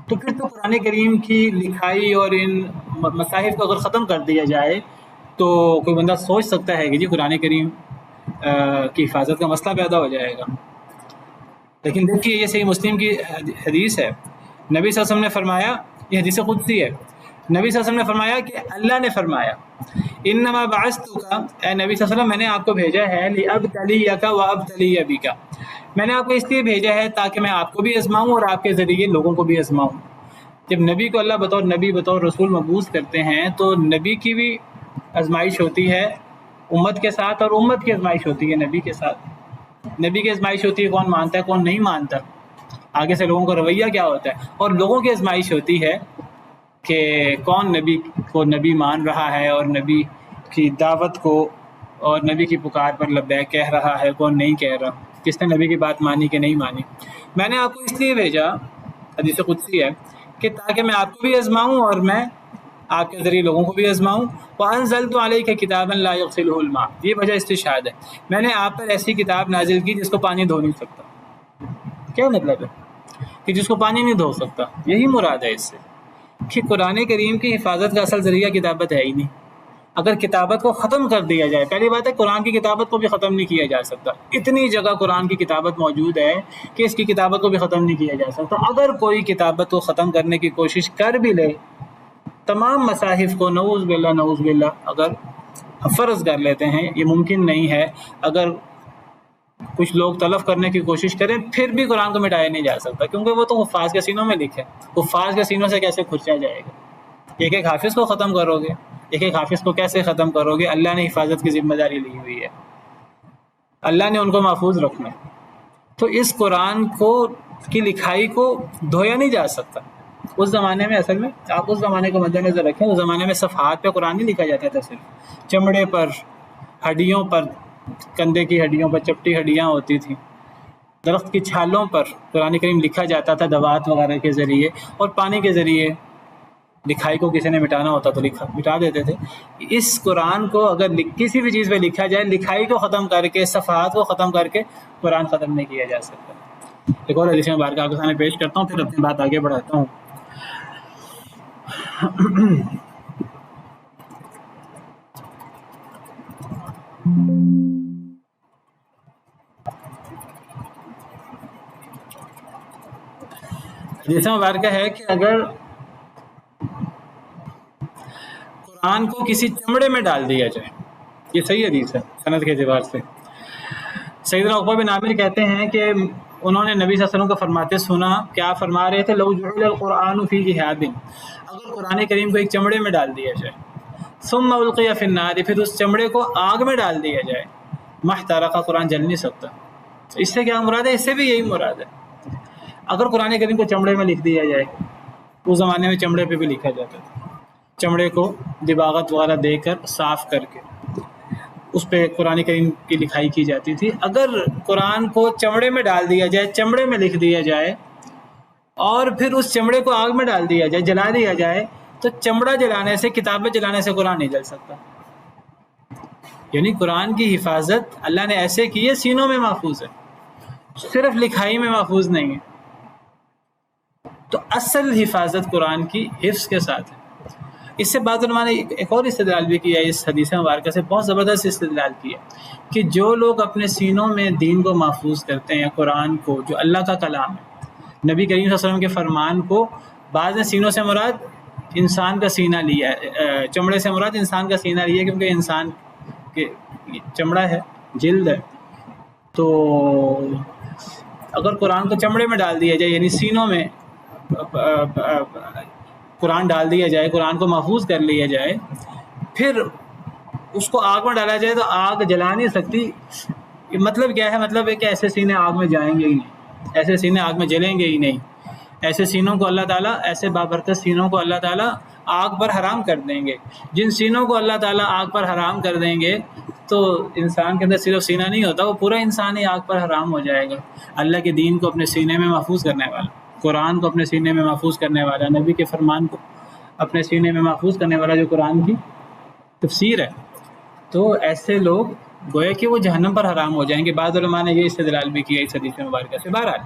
تو پھر تو قرآن کریم کی لکھائی اور ان مصاحف کو اگر ختم کر دیا جائے تو کوئی بندہ سوچ سکتا ہے کہ جی قرآن کریم کی حفاظت کا مسئلہ پیدا ہو جائے گا۔ لیکن دیکھیے یہ صحیح مسلم کی حدیث ہے، نبی صلی اللہ علیہ وسلم نے فرمایا، یہ حدیث قدسی ہے، نبی صلی اللہ علیہ وسلم نے فرمایا کہ اللہ نے فرمایا انما بعثتک، اے نبی صلی اللہ علیہ وسلم میں نے آپ کو بھیجا ہے لابتلیک وابتلی بک، میں نے آپ کو اس لیے بھیجا ہے تاکہ میں آپ کو بھی آزماؤں اور آپ کے ذریعے لوگوں کو بھی آزماؤں۔ جب نبی کو اللہ بطور نبی بطور رسول مبعوث کرتے ہیں تو نبی کی بھی آزمائش ہوتی ہے امت کے ساتھ، اور امت کی آزمائش ہوتی ہے نبی کے ساتھ۔ نبی کی آزمائش ہوتی ہے کون مانتا ہے کون نہیں مانتا، آگے سے لوگوں کا رویہ کیا ہوتا ہے، اور لوگوں کی آزمائش ہوتی ہے کہ کون نبی کو نبی مان رہا ہے اور نبی کی دعوت کو اور نبی کی پکار پر لبیک کہہ رہا ہے، کون نہیں کہہ رہا، کس نے نبی کی بات مانی کہ نہیں مانی۔ میں نے آپ کو اس لیے بھیجا، حدیث قدسی ہے، کہ تاکہ میں آپ کو بھی آزماؤں اور میں آپ کے ذریعے لوگوں کو بھی آزماؤں۔ وَأَنزَلْتُ عَلَيْكَ كِتَابًا لَا يَغْسِلُهُ الْمَاءُ، یہ وجہ استشہاد ہے، میں نے آپ پر ایسی کتاب نازل کی جس کو پانی دھو نہیں سکتا۔ کیا مطلب ہے کہ جس کو پانی نہیں دھو سکتا، یہی مراد ہے اس سے کہ قرآن کریم کی حفاظت کا اصل ذریعہ کتابت ہے ہی نہیں۔ اگر کتابت کو ختم کر دیا جائے، پہلی بات ہے قرآن کی کتابت کو بھی ختم نہیں کیا جا سکتا، اتنی جگہ قرآن کی کتابت موجود ہے کہ اس کی کتابت کو بھی ختم نہیں کیا جا سکتا۔ اگر کوئی کتابت کو ختم کرنے کی کوشش کر بھی لے، تمام مصاحف کو نعوذ باللہ اگر فرض کر لیتے ہیں، یہ ممکن نہیں ہے، اگر کچھ لوگ تلف کرنے کی کوشش کریں پھر بھی قرآن کو مٹایا نہیں جا سکتا، کیونکہ وہ تو حفاظ کے سینوں میں لکھے، حفاظ کے سینوں سے کیسے کھرچا جائے گا؟ ایک ایک حافظ کو ختم کرو گے، ایک ایک حافظ کو کیسے ختم کرو گے؟ اللہ نے حفاظت کی ذمہ داری لی ہوئی ہے، اللہ نے ان کو محفوظ رکھنا ہے۔ تو اس قرآن کو کی لکھائی کو دھویا نہیں جا سکتا۔ اس زمانے میں، اصل میں آپ اس زمانے کو مد نظر رکھیں، اس زمانے میں صفحات پہ قرآن نہیں لکھا جاتا تھا، صرف چمڑے پر، ہڈیوں پر، کندھے کی ہڈیوں پر چپٹی ہڈیاں ہوتی تھیں، درخت کی چھالوں پر قرآن کریم لکھا جاتا تھا دوات وغیرہ کے ذریعے، اور پانی کے ذریعے لکھائی کو کسی نے مٹانا ہوتا تو مٹا دیتے تھے۔ اس قرآن کو اگر کسی بھی چیز پہ لکھا جائے، لکھائی کو ختم کر کے، صفحات کو ختم کر کے قرآن ختم نہیں کیا جا سکتا۔ ایک اور حدیث مبارکہ آپ کے سامنے پیش کرتا ہوں، پھر اپنی بات آگے بڑھاتا ہوں۔ حدیث مبارکہ ہے کہ اگر قرآن کو کسی چمڑے میں ڈال دیا جائے، یہ صحیح حدیث ہے سند کے اعتبار سے، سیدنا عقبہ بن عامر کہتے ہیں کہ انہوں نے نبی صلی اللہ علیہ وسلم کو فرماتے سنا، کیا فرما رہے تھے؟ لو جعل القرآن فی جہاد، اگر قرآن کریم کو ایک چمڑے میں ڈال دیا جائے، ثم القی فی النار، پھر اس چمڑے کو آگ میں ڈال دیا جائے، ما احترق، قرآن جل نہیں سکتا۔ اس سے کیا مراد ہے؟ اس سے بھی یہی مراد ہے۔ اگر قرآن کریم کو چمڑے میں لکھ دیا جائے، اس زمانے میں چمڑے پہ بھی لکھا جاتا تھا، چمڑے کو دباغت وغیرہ دے کر صاف کر کے اس پہ قرآن کریم کی لکھائی کی جاتی تھی۔ اگر قرآن کو چمڑے میں ڈال دیا جائے، چمڑے میں لکھ دیا جائے، اور پھر اس چمڑے کو آگ میں ڈال دیا جائے، جلا دیا جائے، تو چمڑا جلانے سے، کتابیں جلانے سے قرآن نہیں جل سکتا۔ یعنی قرآن کی حفاظت اللہ نے ایسے کی ہے، سینوں میں محفوظ ہے، صرف لکھائی میں محفوظ نہیں ہے۔ تو اصل حفاظت قرآن کی حفظ کے ساتھ ہے۔ اس سے بعض علماء نے ایک اور استدلال بھی کیا ہے، اس حدیث مبارکہ سے بہت زبردست استدلال کیا کہ جو لوگ اپنے سینوں میں دین کو محفوظ کرتے ہیں، قرآن کو جو اللہ کا کلام ہے، نبی کریم صلی اللہ علیہ وسلم کے فرمان کو، بعض نے سینوں سے مراد انسان کا سینہ لیا ہے. چمڑے سے مراد انسان کا سینہ لیا ہے کیونکہ انسان کے چمڑا ہے، جلد ہے. تو اگر قرآن کو چمڑے میں ڈال دیا جائے، یعنی سینوں میں قرآن ڈال دیا جائے، قرآن کو محفوظ کر لیا جائے، پھر اس کو آگ میں ڈالا جائے تو آگ جلا نہیں سکتی. مطلب کیا ہے؟ مطلب ہے کہ ایسے سینے آگ میں جائیں گے ہی نہیں، ایسے سینے آگ میں جلیں گے ہی نہیں. ایسے سینوں کو اللہ تعالیٰ، ایسے بابرکت سینوں کو اللہ تعالیٰ آگ پر حرام کر دیں گے. جن سینوں کو اللہ تعالیٰ آگ پر حرام کر دیں گے تو انسان کے اندر صرف سینہ نہیں ہوتا، وہ پورا انسان ہی آگ پر حرام ہو جائے گا. اللہ کے دین کو اپنے سینے میں محفوظ کرنے والا، قرآن کو اپنے سینے میں محفوظ کرنے والا، نبی کے فرمان کو اپنے سینے میں محفوظ کرنے والا جو قرآن کی تفسیر ہے، تو ایسے لوگ گویا کہ وہ جہنم پر حرام ہو جائیں گے. بعض علماء نے یہ استدلال بھی کیا اس حدیث مبارکہ سے. بہرحال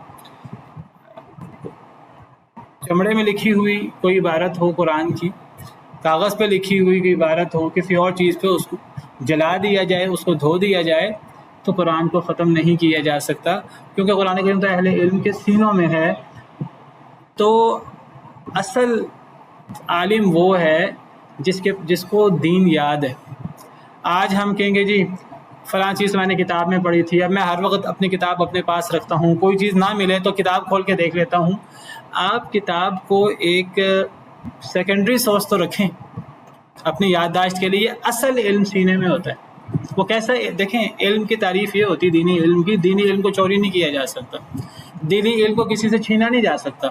چمڑے میں لکھی ہوئی کوئی عبارت ہو قرآن کی، کاغذ پہ لکھی ہوئی کوئی عبارت ہو، کسی اور چیز پہ اس کو جلا دیا جائے، اس کو دھو دیا جائے، تو قرآن کو ختم نہیں کیا جا سکتا، کیونکہ قرآن کریم تو اہل علم کے سینوں میں ہے. تو اصل عالم وہ ہے جس کو دین یاد ہے. آج ہم کہیں گے جی فلاں چیز میں نے کتاب میں پڑھی تھی، اب میں ہر وقت اپنی کتاب اپنے پاس رکھتا ہوں، کوئی چیز نہ ملے تو کتاب کھول کے دیکھ لیتا ہوں. آپ کتاب کو ایک سیکنڈری سورس تو رکھیں اپنی یادداشت کے لیے. اصل علم سینے میں ہوتا ہے. وہ کیسا؟ دیکھیں، علم کی تعریف یہ ہوتی دینی علم کی، دینی علم کو چوری نہیں کیا جا سکتا، دینی علم کو کسی سے چھینا نہیں جا سکتا.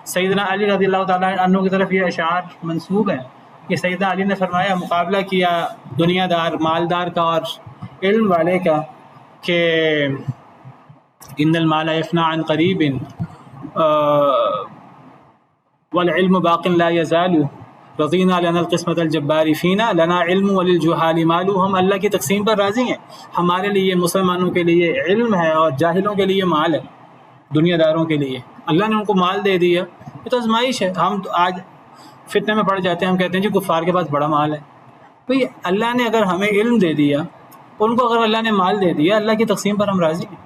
سیدنا علی رضی اللہ تعالیٰ عنہ کی طرف یہ اشعار منسوب ہیں کہ سیدنا علی نے فرمایا، مقابلہ کیا دنیا دار مالدار کا اور علم والے کا، کہ ان المال یفنی عن قریب والعلم باق لا یزال رضینا لنا القسمۃ الجبار فینا لنا علم وللجہال مال. ہم اللہ کی تقسیم پر راضی ہیں، ہمارے لیے مسلمانوں کے لیے علم ہے اور جاہلوں کے لیے مال ہے. دنیا داروں کے لیے اللہ نے ان کو مال دے دیا، یہ تو آزمائش ہے. ہم آج فتنے میں پڑ جاتے ہیں، ہم کہتے ہیں جی کفار کے پاس بڑا مال ہے. بھئی اللہ نے اگر ہمیں علم دے دیا، ان کو اگر اللہ نے مال دے دیا، اللہ کی تقسیم پر ہم راضی ہیں.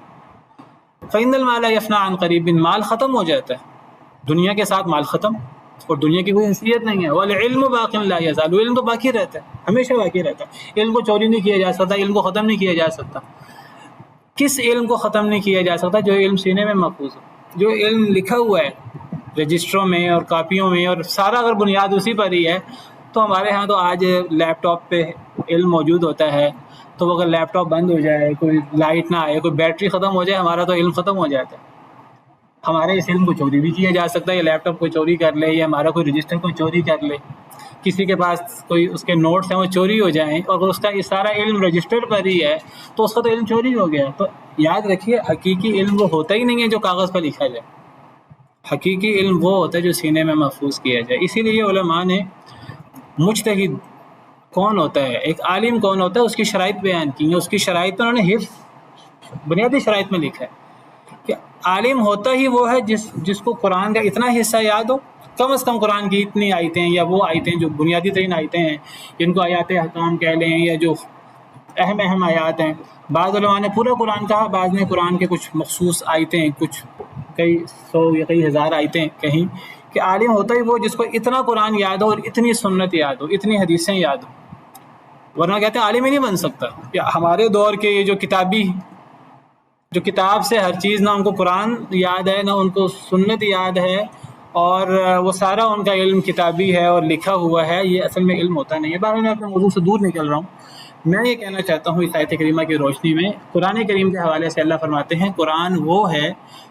فَإِنَّ الْمَالَ يَفْنَىٰ عَنْ قَرِيبٍ، مال ختم ہو جاتا ہے، دنیا کے ساتھ مال ختم، اور دنیا کی کوئی حیثیت نہیں ہے. وَالْعِلْمُ بَاقٍ لَا يَزَالُ، علم تو باقی رہتا ہے، ہمیشہ باقی رہتا ہے. علم کو چوری نہیں کیا جا سکتا، علم کو ختم نہیں کیا جا سکتا. کس علم کو ختم نہیں کیا جا سکتا؟ جو علم سینے میں محفوظ ہے، جو علم لکھا ہوا ہے رجسٹروں میں اور کاپیوں میں، اور سارا اگر بنیاد اسی پر ہی ہے. تو ہمارے ہاں تو آج لیپ ٹاپ پہ علم موجود ہوتا ہے، تو اگر لیپ ٹاپ بند ہو جائے، کوئی لائٹ نہ آئے، کوئی بیٹری ختم ہو جائے، ہمارا تو علم ختم ہو جاتا ہے. ہمارے اس علم کو چوری بھی کیا جا سکتا ہے، یا لیپ ٹاپ کوئی چوری کر لے، یا ہمارا کوئی رجسٹر کوئی چوری کر لے، کسی کے پاس کوئی اس کے نوٹس ہیں وہ چوری ہو جائیں، اور اس کا یہ سارا علم رجسٹر پر ہی ہے، تو اس کا تو علم چوری ہو گیا. تو یاد رکھیے، حقیقی علم وہ ہوتا ہی نہیں ہے جو کاغذ پر لکھا جائے. حقیقی علم وہ ہوتا ہے جو سینے میں محفوظ کیا جائے. اسی لیے علماء نے مجتہد کون ہوتا ہے، ایک عالم کون ہوتا ہے، اس کی شرائط بیان کی ہیں. اس کی شرائط میں انہوں نے حفظ بنیادی شرائط میں لکھا ہے کہ عالم ہوتا ہی وہ ہے جس کو قرآن کا اتنا حصہ یاد ہو، کم از کم قرآن کی اتنی آیتیں یا وہ آیتیں جو بنیادی ترین آیتیں ہیں، جن کو آیات احکام کہہ لیں، یا جو اہم آیات ہیں. بعض علماء نے پورا قرآن کہا، بعض نے قرآن کے کچھ مخصوص آیتیں، کچھ کئی سو یا کئی ہزار آیتیں کہیں، کہ عالم ہوتا ہی وہ جس کو اتنا قرآن یاد ہو اور اتنی سنت یاد ہو، اتنی حدیثیں یاد ہو. ورنہ کہتے ہیں عالم ہی نہیں بن سکتا. یا ہمارے دور کے یہ جو کتاب سے ہر چیز، نہ ان کو قرآن یاد ہے، نہ ان کو سنت یاد ہے، اور وہ سارا ان کا علم کتابی ہے اور لکھا ہوا ہے، یہ اصل میں علم ہوتا نہیں ہے. بہرحال میں اپنے موضوع سے دور نکل رہا ہوں. میں یہ کہنا چاہتا ہوں اس آیت کریمہ کی روشنی میں، قرآن کریم کے حوالے سے اللہ فرماتے ہیں قرآن وہ ہے،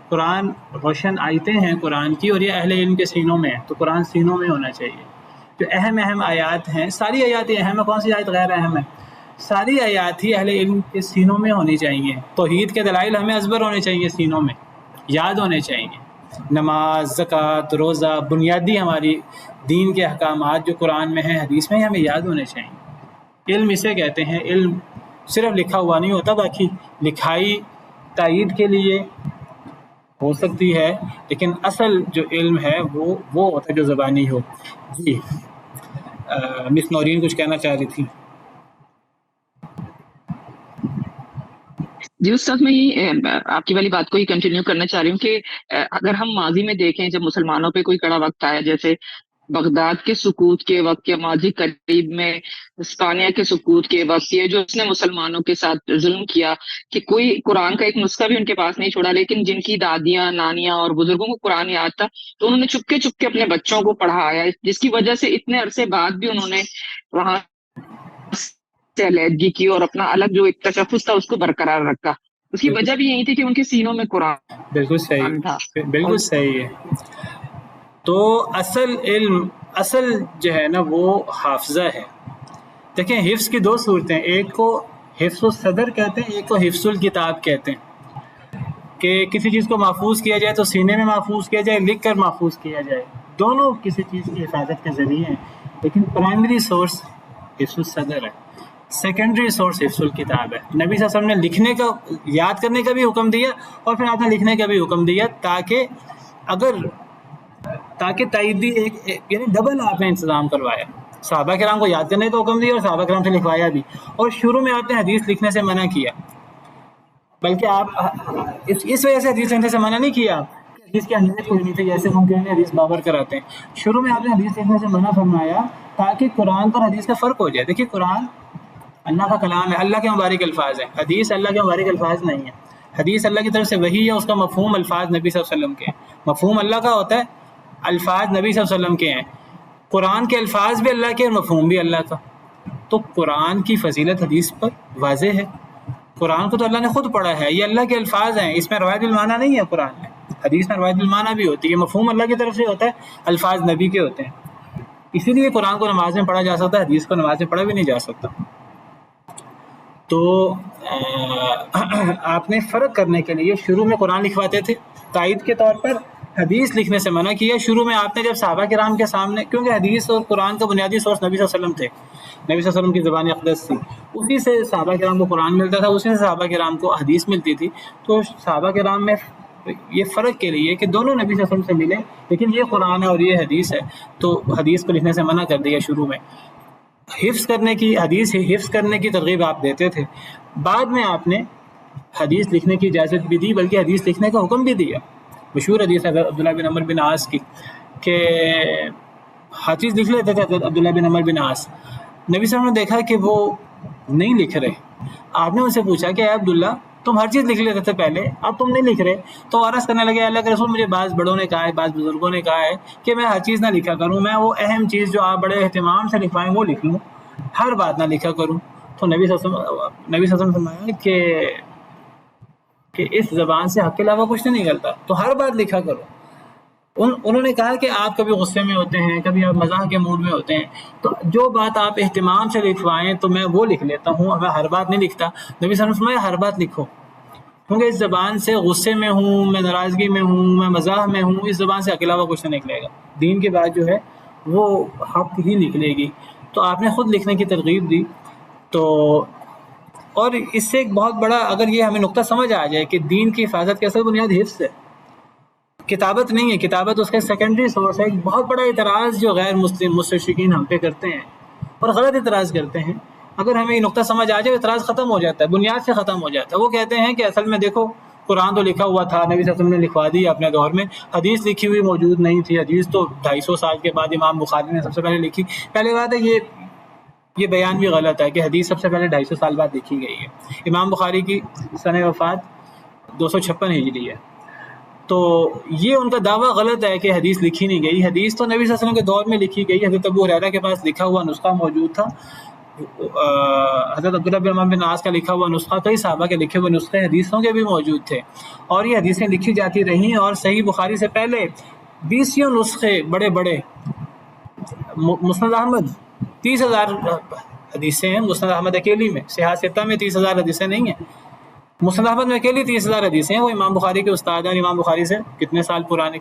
قرآن روشن آیتیں ہیں قرآن کی، اور یہ اہل علم کے سینوں میں ہے. تو قرآن سینوں میں ہونا چاہیے. جو اہم آیات ہیں، ساری آیات ہی اہم ہے، کون سی آیت غیر اہم ہے؟ ساری آیات ہی اہل علم کے سینوں میں ہونی چاہیے. توحید کے دلائل ہمیں ازبر ہونے چاہیے، سینوں میں یاد ہونے چاہیے. نماز، زکوٰۃ، روزہ، بنیادی ہماری دین کے احکامات جو قرآن میں ہیں، حدیث میں، ہمیں یاد ہونے چاہیے. علم اسے کہتے ہیں. علم صرف لکھا ہوا نہیں ہوتا، باقی لکھائی تائید کے لیے ہو سکتی ہے، لیکن اصل جو علم ہے وہ ہوتا ہے جو زبانی ہو. جی مس نورین کچھ کہنا چاہ رہی تھی. جی استاد، میں یہ آپ کی والی بات کو ہی کنٹینیو کرنا چاہ رہی ہوں کہ اگر ہم ماضی میں دیکھیں، جب مسلمانوں پہ کوئی کڑا وقت آیا، جیسے بغداد کے سقوط کے وقت یا ماضی قریب میں اسپانیہ کے سقوط کے وقت یہ جو اس نے مسلمانوں کے ساتھ ظلم کیا کہ کوئی قرآن کا ایک نسخہ بھی ان کے پاس نہیں چھوڑا، لیکن جن کی دادیاں نانیاں اور بزرگوں کو قرآن یاد تھا تو انہوں نے چپکے چپکے اپنے بچوں کو پڑھایا، جس کی وجہ سے اتنے عرصے بعد بھی انہوں نے وہاں سے علیحدگی کی اور اپنا الگ جو ایک تشخص تھا اس کو برقرار رکھا۔ اس کی وجہ بھی یہی تھی کہ ان کے سینوں میں قرآن بالکل صحیح، تھا۔ بالکل صحیح ہے۔ تو اصل علم، اصل جو ہے نا وہ حافظہ ہے۔ دیکھیں حفظ کی دو صورتیں، ایک کو حفظ الصدر کہتے ہیں، ایک کو حفظ الکتاب کہتے ہیں، کہ کسی چیز کو محفوظ کیا جائے تو سینے میں محفوظ کیا جائے، لکھ کر محفوظ کیا جائے، دونوں کسی چیز کی حفاظت کے ذریعے ہیں، لیکن پرائمری سورس حفظ الصدر ہے، سیکنڈری سورس حفظ الکتاب ہے۔ نبی صلی اللہ علیہ وسلم نے لکھنے کا، یاد کرنے کا بھی حکم دیا اور پھر آپ نے لکھنے کا بھی حکم دیا، تاکہ تائیدی ایک یعنی ڈبل آپ نے انتظام کروایا۔ صحابہ کرام کو یاد کرنے کا حکم دیا اور صحابہ کرام سے لکھوایا بھی، اور شروع میں آپ نے حدیث لکھنے سے منع کیا، بلکہ آپ اس وجہ سے حدیث لکھنے سے منع نہیں کیا کہ حدیث کی اہمیت کوئی نہیں تھی، جیسے ہم کہتے ہیں حدیث بابر کراتے ہیں۔ شروع میں آپ نے حدیث لکھنے سے منع فرمایا تاکہ قرآن پر حدیث کا فرق ہو جائے۔ دیکھیے قرآن اللہ کا کلام ہے، اللہ کے مبارک الفاظ ہیں، حدیث اللہ کے مبارک الفاظ نہیں ہیں۔ حدیث اللہ کی طرف سے وحی ہے، اس کا مفہوم الفاظ نبی صلی اللہ علیہ وسلم کے ہیں، مفہوم اللہ کا ہوتا ہے، الفاظ نبی صلی اللہ علیہ وسلم کے ہیں۔ قرآن کے الفاظ بھی اللہ کے اور مفہوم بھی اللہ کا، تو قرآن کی فضیلت حدیث پر واضح ہے۔ قرآن کو تو اللہ نے خود پڑھا ہے، یہ اللہ کے الفاظ ہیں، اس میں روایت المعنی نہیں ہے۔ قرآن میں، حدیث میں روایت المعنی بھی ہوتی ہے، مفہوم اللہ کی طرف سے ہوتا ہے، الفاظ نبی کے ہوتے ہیں۔ اسی لیے قرآن کو نماز میں پڑھا جا سکتا ہے، حدیث کو نماز میں پڑھا بھی نہیں جا سکتا۔ تو آپ نے فرق کرنے کے لیے شروع میں قرآن لکھواتے تھے، تائید کے طور پر حدیث لکھنے سے منع کیا۔ شروع میں آپ نے جب صحابہ کرام کے سامنے، کیونکہ حدیث اور قرآن کا بنیادی سورس نبی صلی اللہ علیہ وسلم تھے، نبی صلی اللہ علیہ وسلم کی زبان اقدس تھی، اسی سے صحابہ کرام کو قرآن ملتا تھا، اسی سے صحابہ کرام کو حدیث ملتی تھی۔ تو صحابہ کرام میں یہ فرق کے لیے کہ دونوں نبی صلی اللہ علیہ وسلم سے ملے، لیکن یہ قرآن ہے اور یہ حدیث ہے، تو حدیث کو لکھنے سے منع کر دیا شروع میں۔ حفظ کرنے کی، حدیث حفظ کرنے کی ترغیب آپ دیتے تھے، بعد میں آپ نے حدیث لکھنے کی اجازت بھی دی، بلکہ حدیث لکھنے کا حکم بھی دیا۔ مشہور حدیث ہے عبداللہ بن عمر بن عاص کی، کہ ہر چیز لکھ لیتے تھے عبداللہ بن عمر بن عاص۔ نبی صلی اللہ علیہ وسلم نے دیکھا کہ وہ نہیں لکھ رہے، آپ نے ان سے پوچھا کہ اے عبداللہ تم ہر چیز لکھ لیتے تھے پہلے، اب تم نہیں لکھ رہے، تو عرض کرنے لگے اللہ کے رسول مجھے بعض بڑوں نے کہا ہے، بعض بزرگوں نے کہا ہے کہ میں ہر چیز نہ لکھا کروں، میں وہ اہم چیز جو آپ بڑے اہتمام سے لکھوائیں وہ لکھ لوں، ہر بات نہ لکھا کروں۔ تو نبی صلی اللہ علیہ وسلم فرمایا کہ اس زبان سے حق کے علاوہ کچھ نہیں نکلتا، تو ہر بات لکھا کرو۔ انہوں نے کہا کہ آپ کبھی غصے میں ہوتے ہیں، کبھی آپ مزاح کے موڈ میں ہوتے ہیں، تو جو بات آپ اہتمام سے لکھوائیں تو میں وہ لکھ لیتا ہوں، میں ہر بات نہیں لکھتا۔ نبی صلی اللہ علیہ وسلم فرمایا ہر بات لکھو، کیونکہ اس زبان سے غصے میں ہوں، میں ناراضگی میں ہوں، میں مزاح میں ہوں، اس زبان سے حق کے علاوہ کچھ نہیں نکلے گا، دین کی بات جو ہے وہ حق ہی نکلے گی۔ تو آپ نے خود لکھنے کی ترغیب دی۔ تو اور اس سے ایک بہت بڑا، اگر یہ ہمیں نقطہ سمجھ آ جائے کہ دین کی حفاظت کی اصل بنیاد حفظ ہے، کتابت نہیں ہے، کتابت اس کا سیکنڈری سورس ہے۔ ایک بہت بڑا اعتراض جو غیر مسلم مستشرقین ہم پہ کرتے ہیں اور غلط اعتراض کرتے ہیں، اگر ہمیں یہ نقطہ سمجھ آ جائے اعتراض ختم ہو جاتا ہے، بنیاد سے ختم ہو جاتا ہے۔ وہ کہتے ہیں کہ اصل میں دیکھو قرآن تو لکھا ہوا تھا، نبی صلی اللہ علیہ وسلم نے لکھوا دی اپنے دور میں، حدیث لکھی ہوئی موجود نہیں تھی، حدیث تو 250 سال کے بعد امام بخاری نے سب سے پہلے لکھی۔ پہلے بات ہے یہ بیان بھی غلط ہے کہ حدیث سب سے پہلے 250 سال بعد لکھی گئی ہے۔ امام بخاری کی سنہ وفات 256 ہجری ہے، تو یہ ان کا دعویٰ غلط ہے کہ حدیث لکھی نہیں گئی۔ حدیث تو نبی صلی اللہ علیہ وسلم کے دور میں لکھی گئی، حضرت ابو ہریرہ کے پاس لکھا ہوا نسخہ موجود تھا، حضرت عبداللہ بن عمر بن عاص کا لکھا ہوا نسخہ، کئی صحابہ کے لکھے ہوئے نسخے حدیثوں کے بھی موجود تھے، اور یہ حدیثیں لکھی جاتی رہیں، اور صحیح بخاری سے پہلے 20 نسخے بڑے بڑے، مسند احمد 30,000 حدیثیں ہیں، مسند احمد اکیلی میں، صحاح ستہ میں 30,000 حدیثیں نہیں ہیں، مسند احمد میں اکیلی 30,000 حدیثیں ہیں۔ وہ امام بخاری کے استاد ہیں، امام بخاری سے کتنے سال پرانے،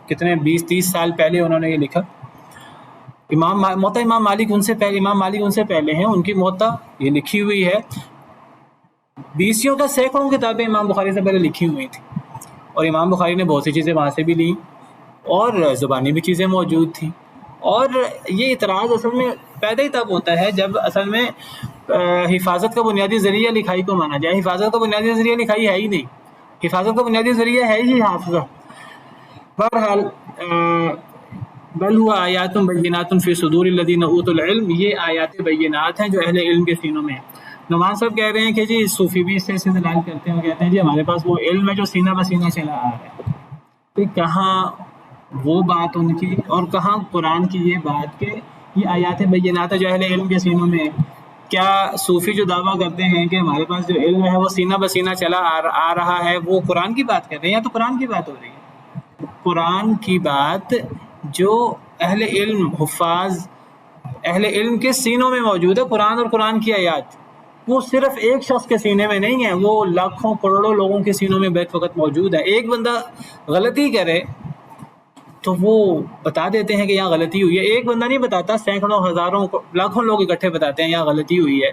کتنے 20-30 سال پہلے انہوں نے یہ لکھا۔ موطا امام مالک ان سے پہلے، امام مالک ان سے پہلے ہیں، ان کی موطا یہ لکھی ہوئی ہے۔ 20 کا سینکڑوں کتابیں امام بخاری سے پہلے لکھی ہوئی تھیں، اور امام بخاری نے بہت سی چیزیں وہاں سے بھی لیں، اور زبانی بھی چیزیں موجود تھیں۔ اور یہ اعتراض اصل میں پیدا ہی تب ہوتا ہے جب اصل میں حفاظت کا بنیادی ذریعہ لکھائی کو مانا جائے۔ حفاظت کا بنیادی ذریعہ لکھائی ہے ہی نہیں، حفاظت کا بنیادی ذریعہ ہے ہی حافظہ۔ بہرحال بل ہوا آیات بینات فی صدور الذین اوتوا العلم، یہ آیات بینات ہیں جو اہل علم کے سینوں میں ہیں۔ نعمان صاحب کہہ رہے ہیں کہ جی صوفی بھی اس سے استدلال کرتے ہیں، وہ کہتے ہیں جی ہمارے پاس وہ علم ہے جو سینہ بسینہ چلا آ رہا ہے۔ تو کہاں وہ بات ان کی اور کہاں قرآن کی یہ بات کہ یہ آیات بینات ہے جو اہل علم کے سینوں میں ہے؟ کیا صوفی جو دعویٰ کرتے ہیں کہ ہمارے پاس جو علم ہے وہ سینہ بسینہ چلا آ رہا ہے، وہ قرآن کی بات کر رہے ہیں یا تو قرآن کی بات ہو رہی ہے؟ قرآن کی بات جو اہل علم حفاظ اہل علم کے سینوں میں موجود ہے، قرآن اور قرآن کی آیات وہ صرف ایک شخص کے سینے میں نہیں ہے، وہ لاکھوں کروڑوں لوگوں کے سینوں میں بیک وقت موجود ہے۔ ایک بندہ غلطی کرے تو وہ بتا دیتے ہیں کہ یہاں غلطی ہوئی ہے، ایک بندہ نہیں بتاتا، سینکڑوں ہزاروں لاکھوں لوگ اکٹھے بتاتے ہیں یہاں غلطی ہوئی ہے۔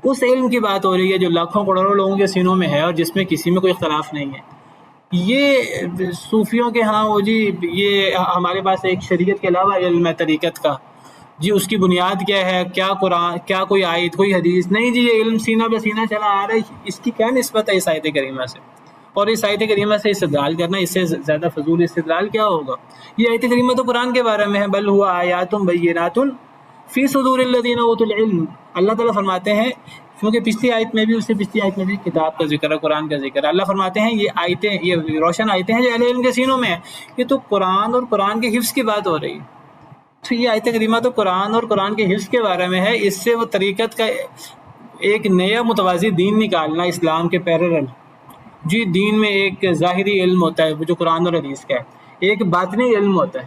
اس علم کی بات ہو رہی ہے جو لاکھوں کروڑوں لوگوں کے سینوں میں ہے اور جس میں کسی میں کوئی اختلاف نہیں ہے۔ یہ صوفیوں کے ہاں وہ جی یہ ہمارے پاس ایک شریعت کے علاوہ علم ہے طریقت کا، جی اس کی بنیاد کیا ہے، کیا قرآن، کیا کوئی آیت، کوئی حدیث نہیں، جی یہ علم سینہ بسینہ چلا آ رہا ہے، اس کی کیا نسبت ہے اس آیت کریمہ سے؟ اور اس آیت کریمہ سے استدلال کرنا، اس سے زیادہ فضول استدلال کیا ہوگا؟ یہ آیت کریمہ تو قرآن کے بارے میں ہے، بل ہوا آیات بینات فی صدور الذین اوتوا العلم۔ اللہ تعالیٰ فرماتے ہیں، کیونکہ پچھلی آیت میں بھی، اس سے پچھلی آیت میں بھی کتاب کا ذکر ہے، قرآن کا ذکر ہے، اللہ فرماتے ہیں یہ آیتیں، یہ روشن آیتیں ہیں جو اہل علم کے سینوں میں ہیں۔ یہ تو قرآن اور قرآن کے حفظ کی بات ہو رہی ہے، تو یہ آیت کریمہ تو قرآن اور قرآن کے حفظ کے بارے میں ہے۔ اس سے وہ طریقت کا ایک نیا متوازی دین نکالنا اسلام کے پیرلل۔ جی دین میں ایک ظاہری علم ہوتا ہے وہ جو قرآن اور حدیث کا ہے، ایک باطنی علم ہوتا ہے۔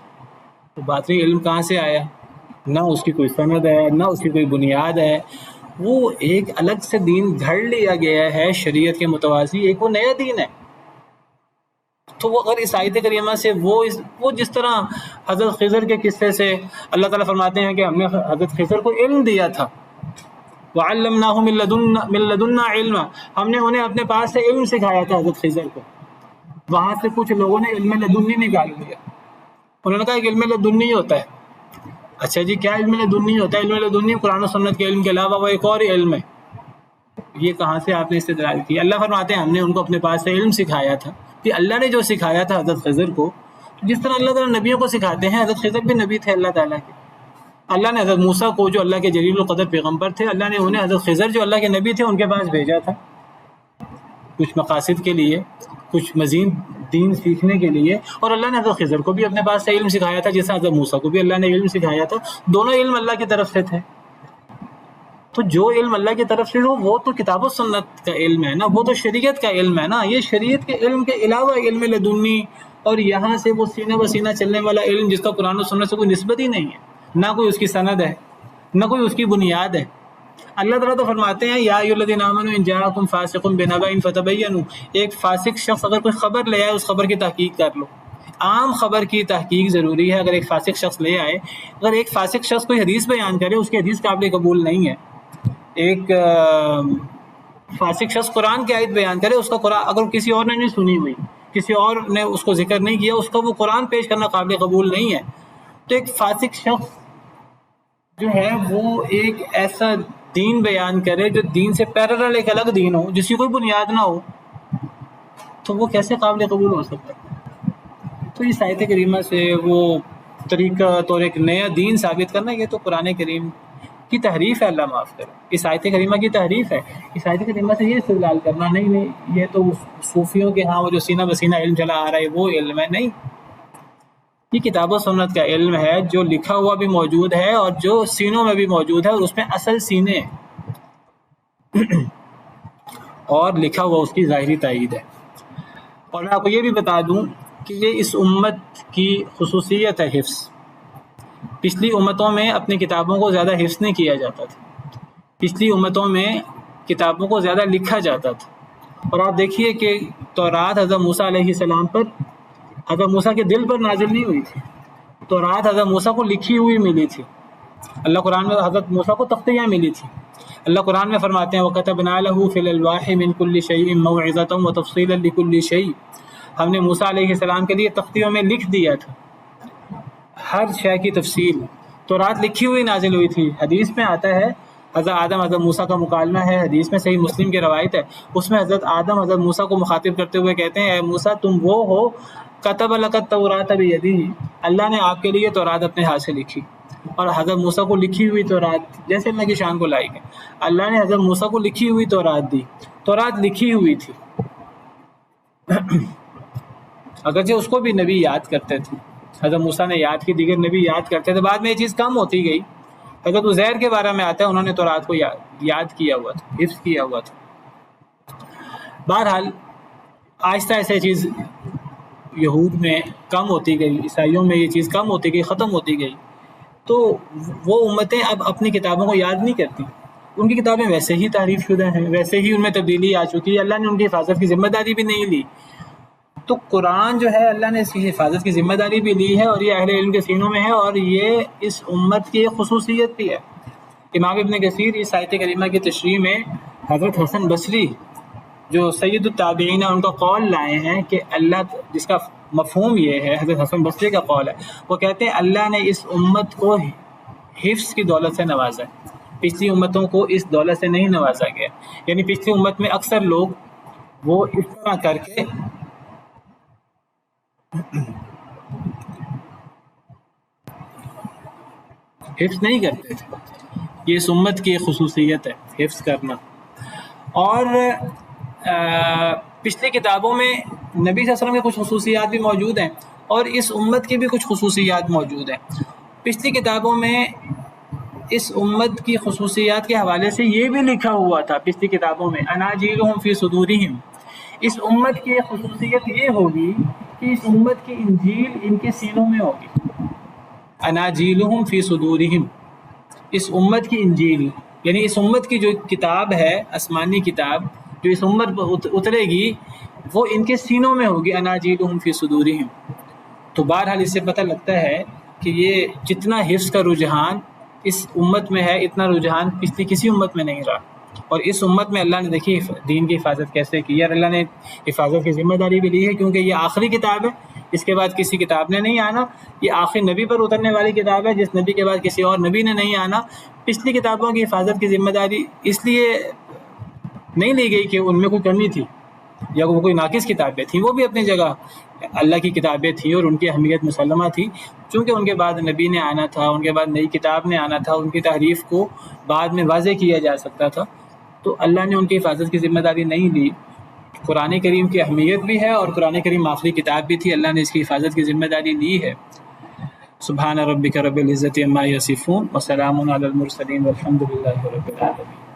تو باطنی علم کہاں سے آیا؟ نہ اس کی کوئی سند ہے، نہ اس کی کوئی بنیاد ہے، وہ ایک الگ سے دین گھڑ لیا گیا ہے شریعت کے متوازی، ایک وہ نیا دین ہے۔ تو وہ اگر اس آیت کریمہ سے وہ جس طرح حضرت خضر کے قصے سے اللہ تعالیٰ فرماتے ہیں کہ ہم نے حضرت خضر کو علم دیا تھا، وَعَلَّمْنَاهُ مِن لَدُنَّا عِلْمًا، ہم نے انہیں اپنے پاس سے علم سکھایا تھا حضرت خضر کو۔ وہاں سے کچھ لوگوں نے علم لدنی نکال لیا، انہوں نے کہا کہ علم لدنی ہوتا ہے۔ اچھا جی کیا علم لدنی ہوتا ہے؟ علم لدنی قرآن و سنت کے علم کے علاوہ وہ ایک اور علم ہے۔ یہ کہاں سے آپ نے استدلال کیا؟ اللہ فرماتے ہیں ہم نے ان کو اپنے پاس سے علم سکھایا تھا، کہ اللہ نے جو سکھایا تھا حضرت خضر کو، جس طرح اللہ تعالیٰ نبیوں کو سکھاتے ہیں، حضرت خضر بھی نبی تھے اللہ تعالیٰ کے۔ اللہ نے حضرت موسیٰ کو جو اللہ کے جلیل القدر پیغمبر تھے، اللہ نے انہیں حضرت خضر جو اللہ کے نبی تھے ان کے پاس بھیجا تھا، کچھ مقاصد کے لیے، کچھ مزید دین سیکھنے کے لیے، اور اللہ نے حضرت خضر کو بھی اپنے پاس سے علم سکھایا تھا، جیسا حضرت موسیٰ کو بھی اللہ نے علم سکھایا تھا۔ دونوں علم اللہ کی طرف سے تھے۔ تو جو علم اللہ کی طرف سے ہو وہ تو کتاب و سنت کا علم ہے نا، وہ تو شریعت کا علم ہے نا۔ یہ شریعت کے علم کے علاوہ علم لدنی، اور یہاں سے وہ سینہ بسینہ چلنے والا علم جس کا قرآن و سنت سے کوئی نسبت ہی نہیں ہے، نہ کوئی اس کی سند ہے، نہ کوئی اس کی بنیاد ہے۔ اللہ تعالیٰ تو فرماتے ہیں یا ایھا الذین آمنوا ان جاءکم فاسق بنبأ فتبینوا، ایک فاسق شخص اگر کوئی خبر لے آئے اس خبر کی تحقیق کر لو۔ عام خبر کی تحقیق ضروری ہے۔ اگر ایک فاسق شخص لے آئے، اگر ایک فاسق شخص کوئی حدیث بیان کرے، اس کی حدیث قابل قبول نہیں ہے۔ ایک فاسق شخص قرآن کی آیت بیان کرے، اس کا قرآن اگر کسی اور نے نہیں سنی ہوئی، کسی اور نے اس کو ذکر نہیں کیا، اس کا وہ قرآن پیش کرنا قابل قبول نہیں ہے۔ تو ایک فاسق شخص جو ہے وہ ایک ایسا دین بیان کرے جو دین سے پیرلل ایک الگ دین ہو، جس کی کوئی بنیاد نہ ہو، تو وہ کیسے قابل قبول ہو سکتا ہے؟ تو اس آیت کریمہ سے وہ طریقت اور ایک نیا دین ثابت کرنا، یہ تو قرآن کریم کی تحریف ہے، اللہ معاف کرے، اس آیت کریمہ کی تحریف ہے۔ اس آیت کریمہ سے یہ استدلال کرنا نہیں یہ تو صوفیوں کے ہاں وہ جو سینہ بسینہ علم چلا آ رہا ہے وہ علم ہے، نہیں، یہ کتاب و سنت کا علم ہے جو لکھا ہوا بھی موجود ہے اور جو سینوں میں بھی موجود ہے، اور اس میں اصل سینے اور لکھا ہوا اس کی ظاہری تائید ہے۔ اور میں آپ کو یہ بھی بتا دوں کہ یہ اس امت کی خصوصیت ہے حفظ۔ پچھلی امتوں میں اپنی کتابوں کو زیادہ حفظ نہیں کیا جاتا تھا، پچھلی امتوں میں کتابوں کو زیادہ لکھا جاتا تھا۔ اور آپ دیکھیے کہ تورات حضرت موسیٰ علیہ السلام پر، حضرت موسیٰ کے دل پر نازل نہیں ہوئی تھی، تورات حضرت موسیٰ کو لکھی ہوئی ملی تھی۔ اللہ قرآن میں حضرت موسیٰ کو تختیاں ملی تھی۔ اللہ قرآن میں فرماتے ہیں وَكَتَبْنَا لَهُ فِي الْأَلْوَاحِ مِنْ كُلِّ شَيْءٍ مَوْعِظَةً وَتَفْصِيلًا لِكُلِّ شَيْءٍ، ہم نے موسیٰ علیہ السلام کے لیے تختیوں میں لکھ دیا تھا ہر شے کی تفصیل۔ تورات لکھی ہوئی نازل ہوئی تھی۔ حدیث میں آتا ہے حضرت آدم حضرت موسیٰ کا مکالمہ ہے، حدیث میں صحیح مسلم کی روایت ہے، اس میں حضرت آدم حضرت موسیٰ کو مخاطب کرتے ہوئے کہتے ہیں اے موسیٰ تم وہ ہو کتب لک التوراۃ بیدہ، اللہ نے آپ کے لیے تورات اپنے ہاتھ سے لکھی، اور حضرت موسیٰ کو لکھی ہوئی تورات، جیسے اللہ کی شان کو لائق ہے، اللہ نے حضرت موسیٰ کو لکھی ہوئی تورات دی، تورات لکھی ہوئی تھی، اگرچہ اس کو بھی نبی یاد کرتے تھے، حضرت موسیٰ نے یاد کی، دیگر نبی یاد کرتے تھے، بعد میں یہ چیز کم ہوتی گئی۔ حضرت عزیر کے بارے میں آتا ہے انہوں نے تورات کو یاد کیا ہوا تھا، حفظ کیا ہوا تھا۔ بہرحال آہستہ آہستہ یہ چیز یہود میں کم ہوتی گئی، عیسائیوں میں یہ چیز کم ہوتی گئی، ختم ہوتی گئی، تو وہ امتیں اب اپنی کتابوں کو یاد نہیں کرتی، ان کی کتابیں ویسے ہی تعریف شدہ ہیں، ویسے ہی ان میں تبدیلی آ چکی ہے، اللہ نے ان کی حفاظت کی ذمہ داری بھی نہیں لی۔ تو قرآن جو ہے اللہ نے اس کی حفاظت کی ذمہ داری بھی لی ہے، اور یہ اہل علم کے سینوں میں ہے، اور یہ اس امت کی خصوصیت بھی ہے۔ امام ابن کثیر اس آیت کریمہ کی تشریح میں حضرت حسن بصری جو سید التابعین ان کا قول لائے ہیں کہ اللہ، جس کا مفہوم یہ ہے، حضرت حسن بصری کا قول ہے، وہ کہتے ہیں اللہ نے اس امت کو حفظ کی دولت سے نوازا ہے، پچھلی امتوں کو اس دولت سے نہیں نوازا گیا، یعنی پچھلی امت میں اکثر لوگ وہ اس طرح کر کے حفظ نہیں کرتے تھے، یہ اس امت کی خصوصیت ہے حفظ کرنا۔ اور پچھلی کتابوں میں نبی صلی اللہ علیہ وسلم کی کچھ خصوصیات بھی موجود ہیں، اور اس امت کی بھی کچھ خصوصیات موجود ہیں۔ پچھلی کتابوں میں اس امت کی خصوصیات کے حوالے سے یہ بھی لکھا ہوا تھا، پچھلی کتابوں میں اناجیلہم فی صدورہم، اس امت کی خصوصیت یہ ہوگی کہ اس امت کی انجیل ان کے سینوں میں ہوگی، اناجیلہم فی صدورہم، اس امت کی انجیل یعنی اس امت کی جو کتاب ہے، آسمانی کتاب جو اس امت پر اترے گی، وہ ان کے سینوں میں ہوگی، اناجیلہم فی صدورہم۔ تو بہرحال اس سے پتہ لگتا ہے کہ یہ جتنا حفظ کا رجحان اس امت میں ہے، اتنا رجحان پچھلی کسی امت میں نہیں رہا، اور اس امت میں اللہ نے دیکھی دین کی حفاظت کیسے کی، اور اللہ نے حفاظت کی ذمہ داری بھی لی ہے، کیونکہ یہ آخری کتاب ہے، اس کے بعد کسی کتاب نے نہیں آنا، یہ آخری نبی پر اترنے والی کتاب ہے، جس نبی کے بعد کسی اور نبی نے نہیں آنا۔ پچھلی کتابوں کی حفاظت کی ذمہ داری اس لیے نہیں لی گئی کہ ان میں کوئی کمی تھی یا وہ کوئی ناقص کتابیں تھیں، وہ بھی اپنی جگہ اللہ کی کتابیں تھیں اور ان کی اہمیت مسلمہ تھی، چونکہ ان کے بعد نبی نے آنا تھا، ان کے بعد نئی کتاب نے آنا تھا، ان کی تحریف کو بعد میں واضح کیا جا سکتا تھا، تو اللہ نے ان کی حفاظت کی ذمہ داری نہیں لی۔ قرآن کریم کی اہمیت بھی ہے، اور قرآن کریم آخری کتاب بھی تھی، اللہ نے اس کی حفاظت کی ذمہ داری لی ہے۔ سبحان ربک رب العزت عما یصفون وسلام علی المرسلین والحمد للہ رب العالمین۔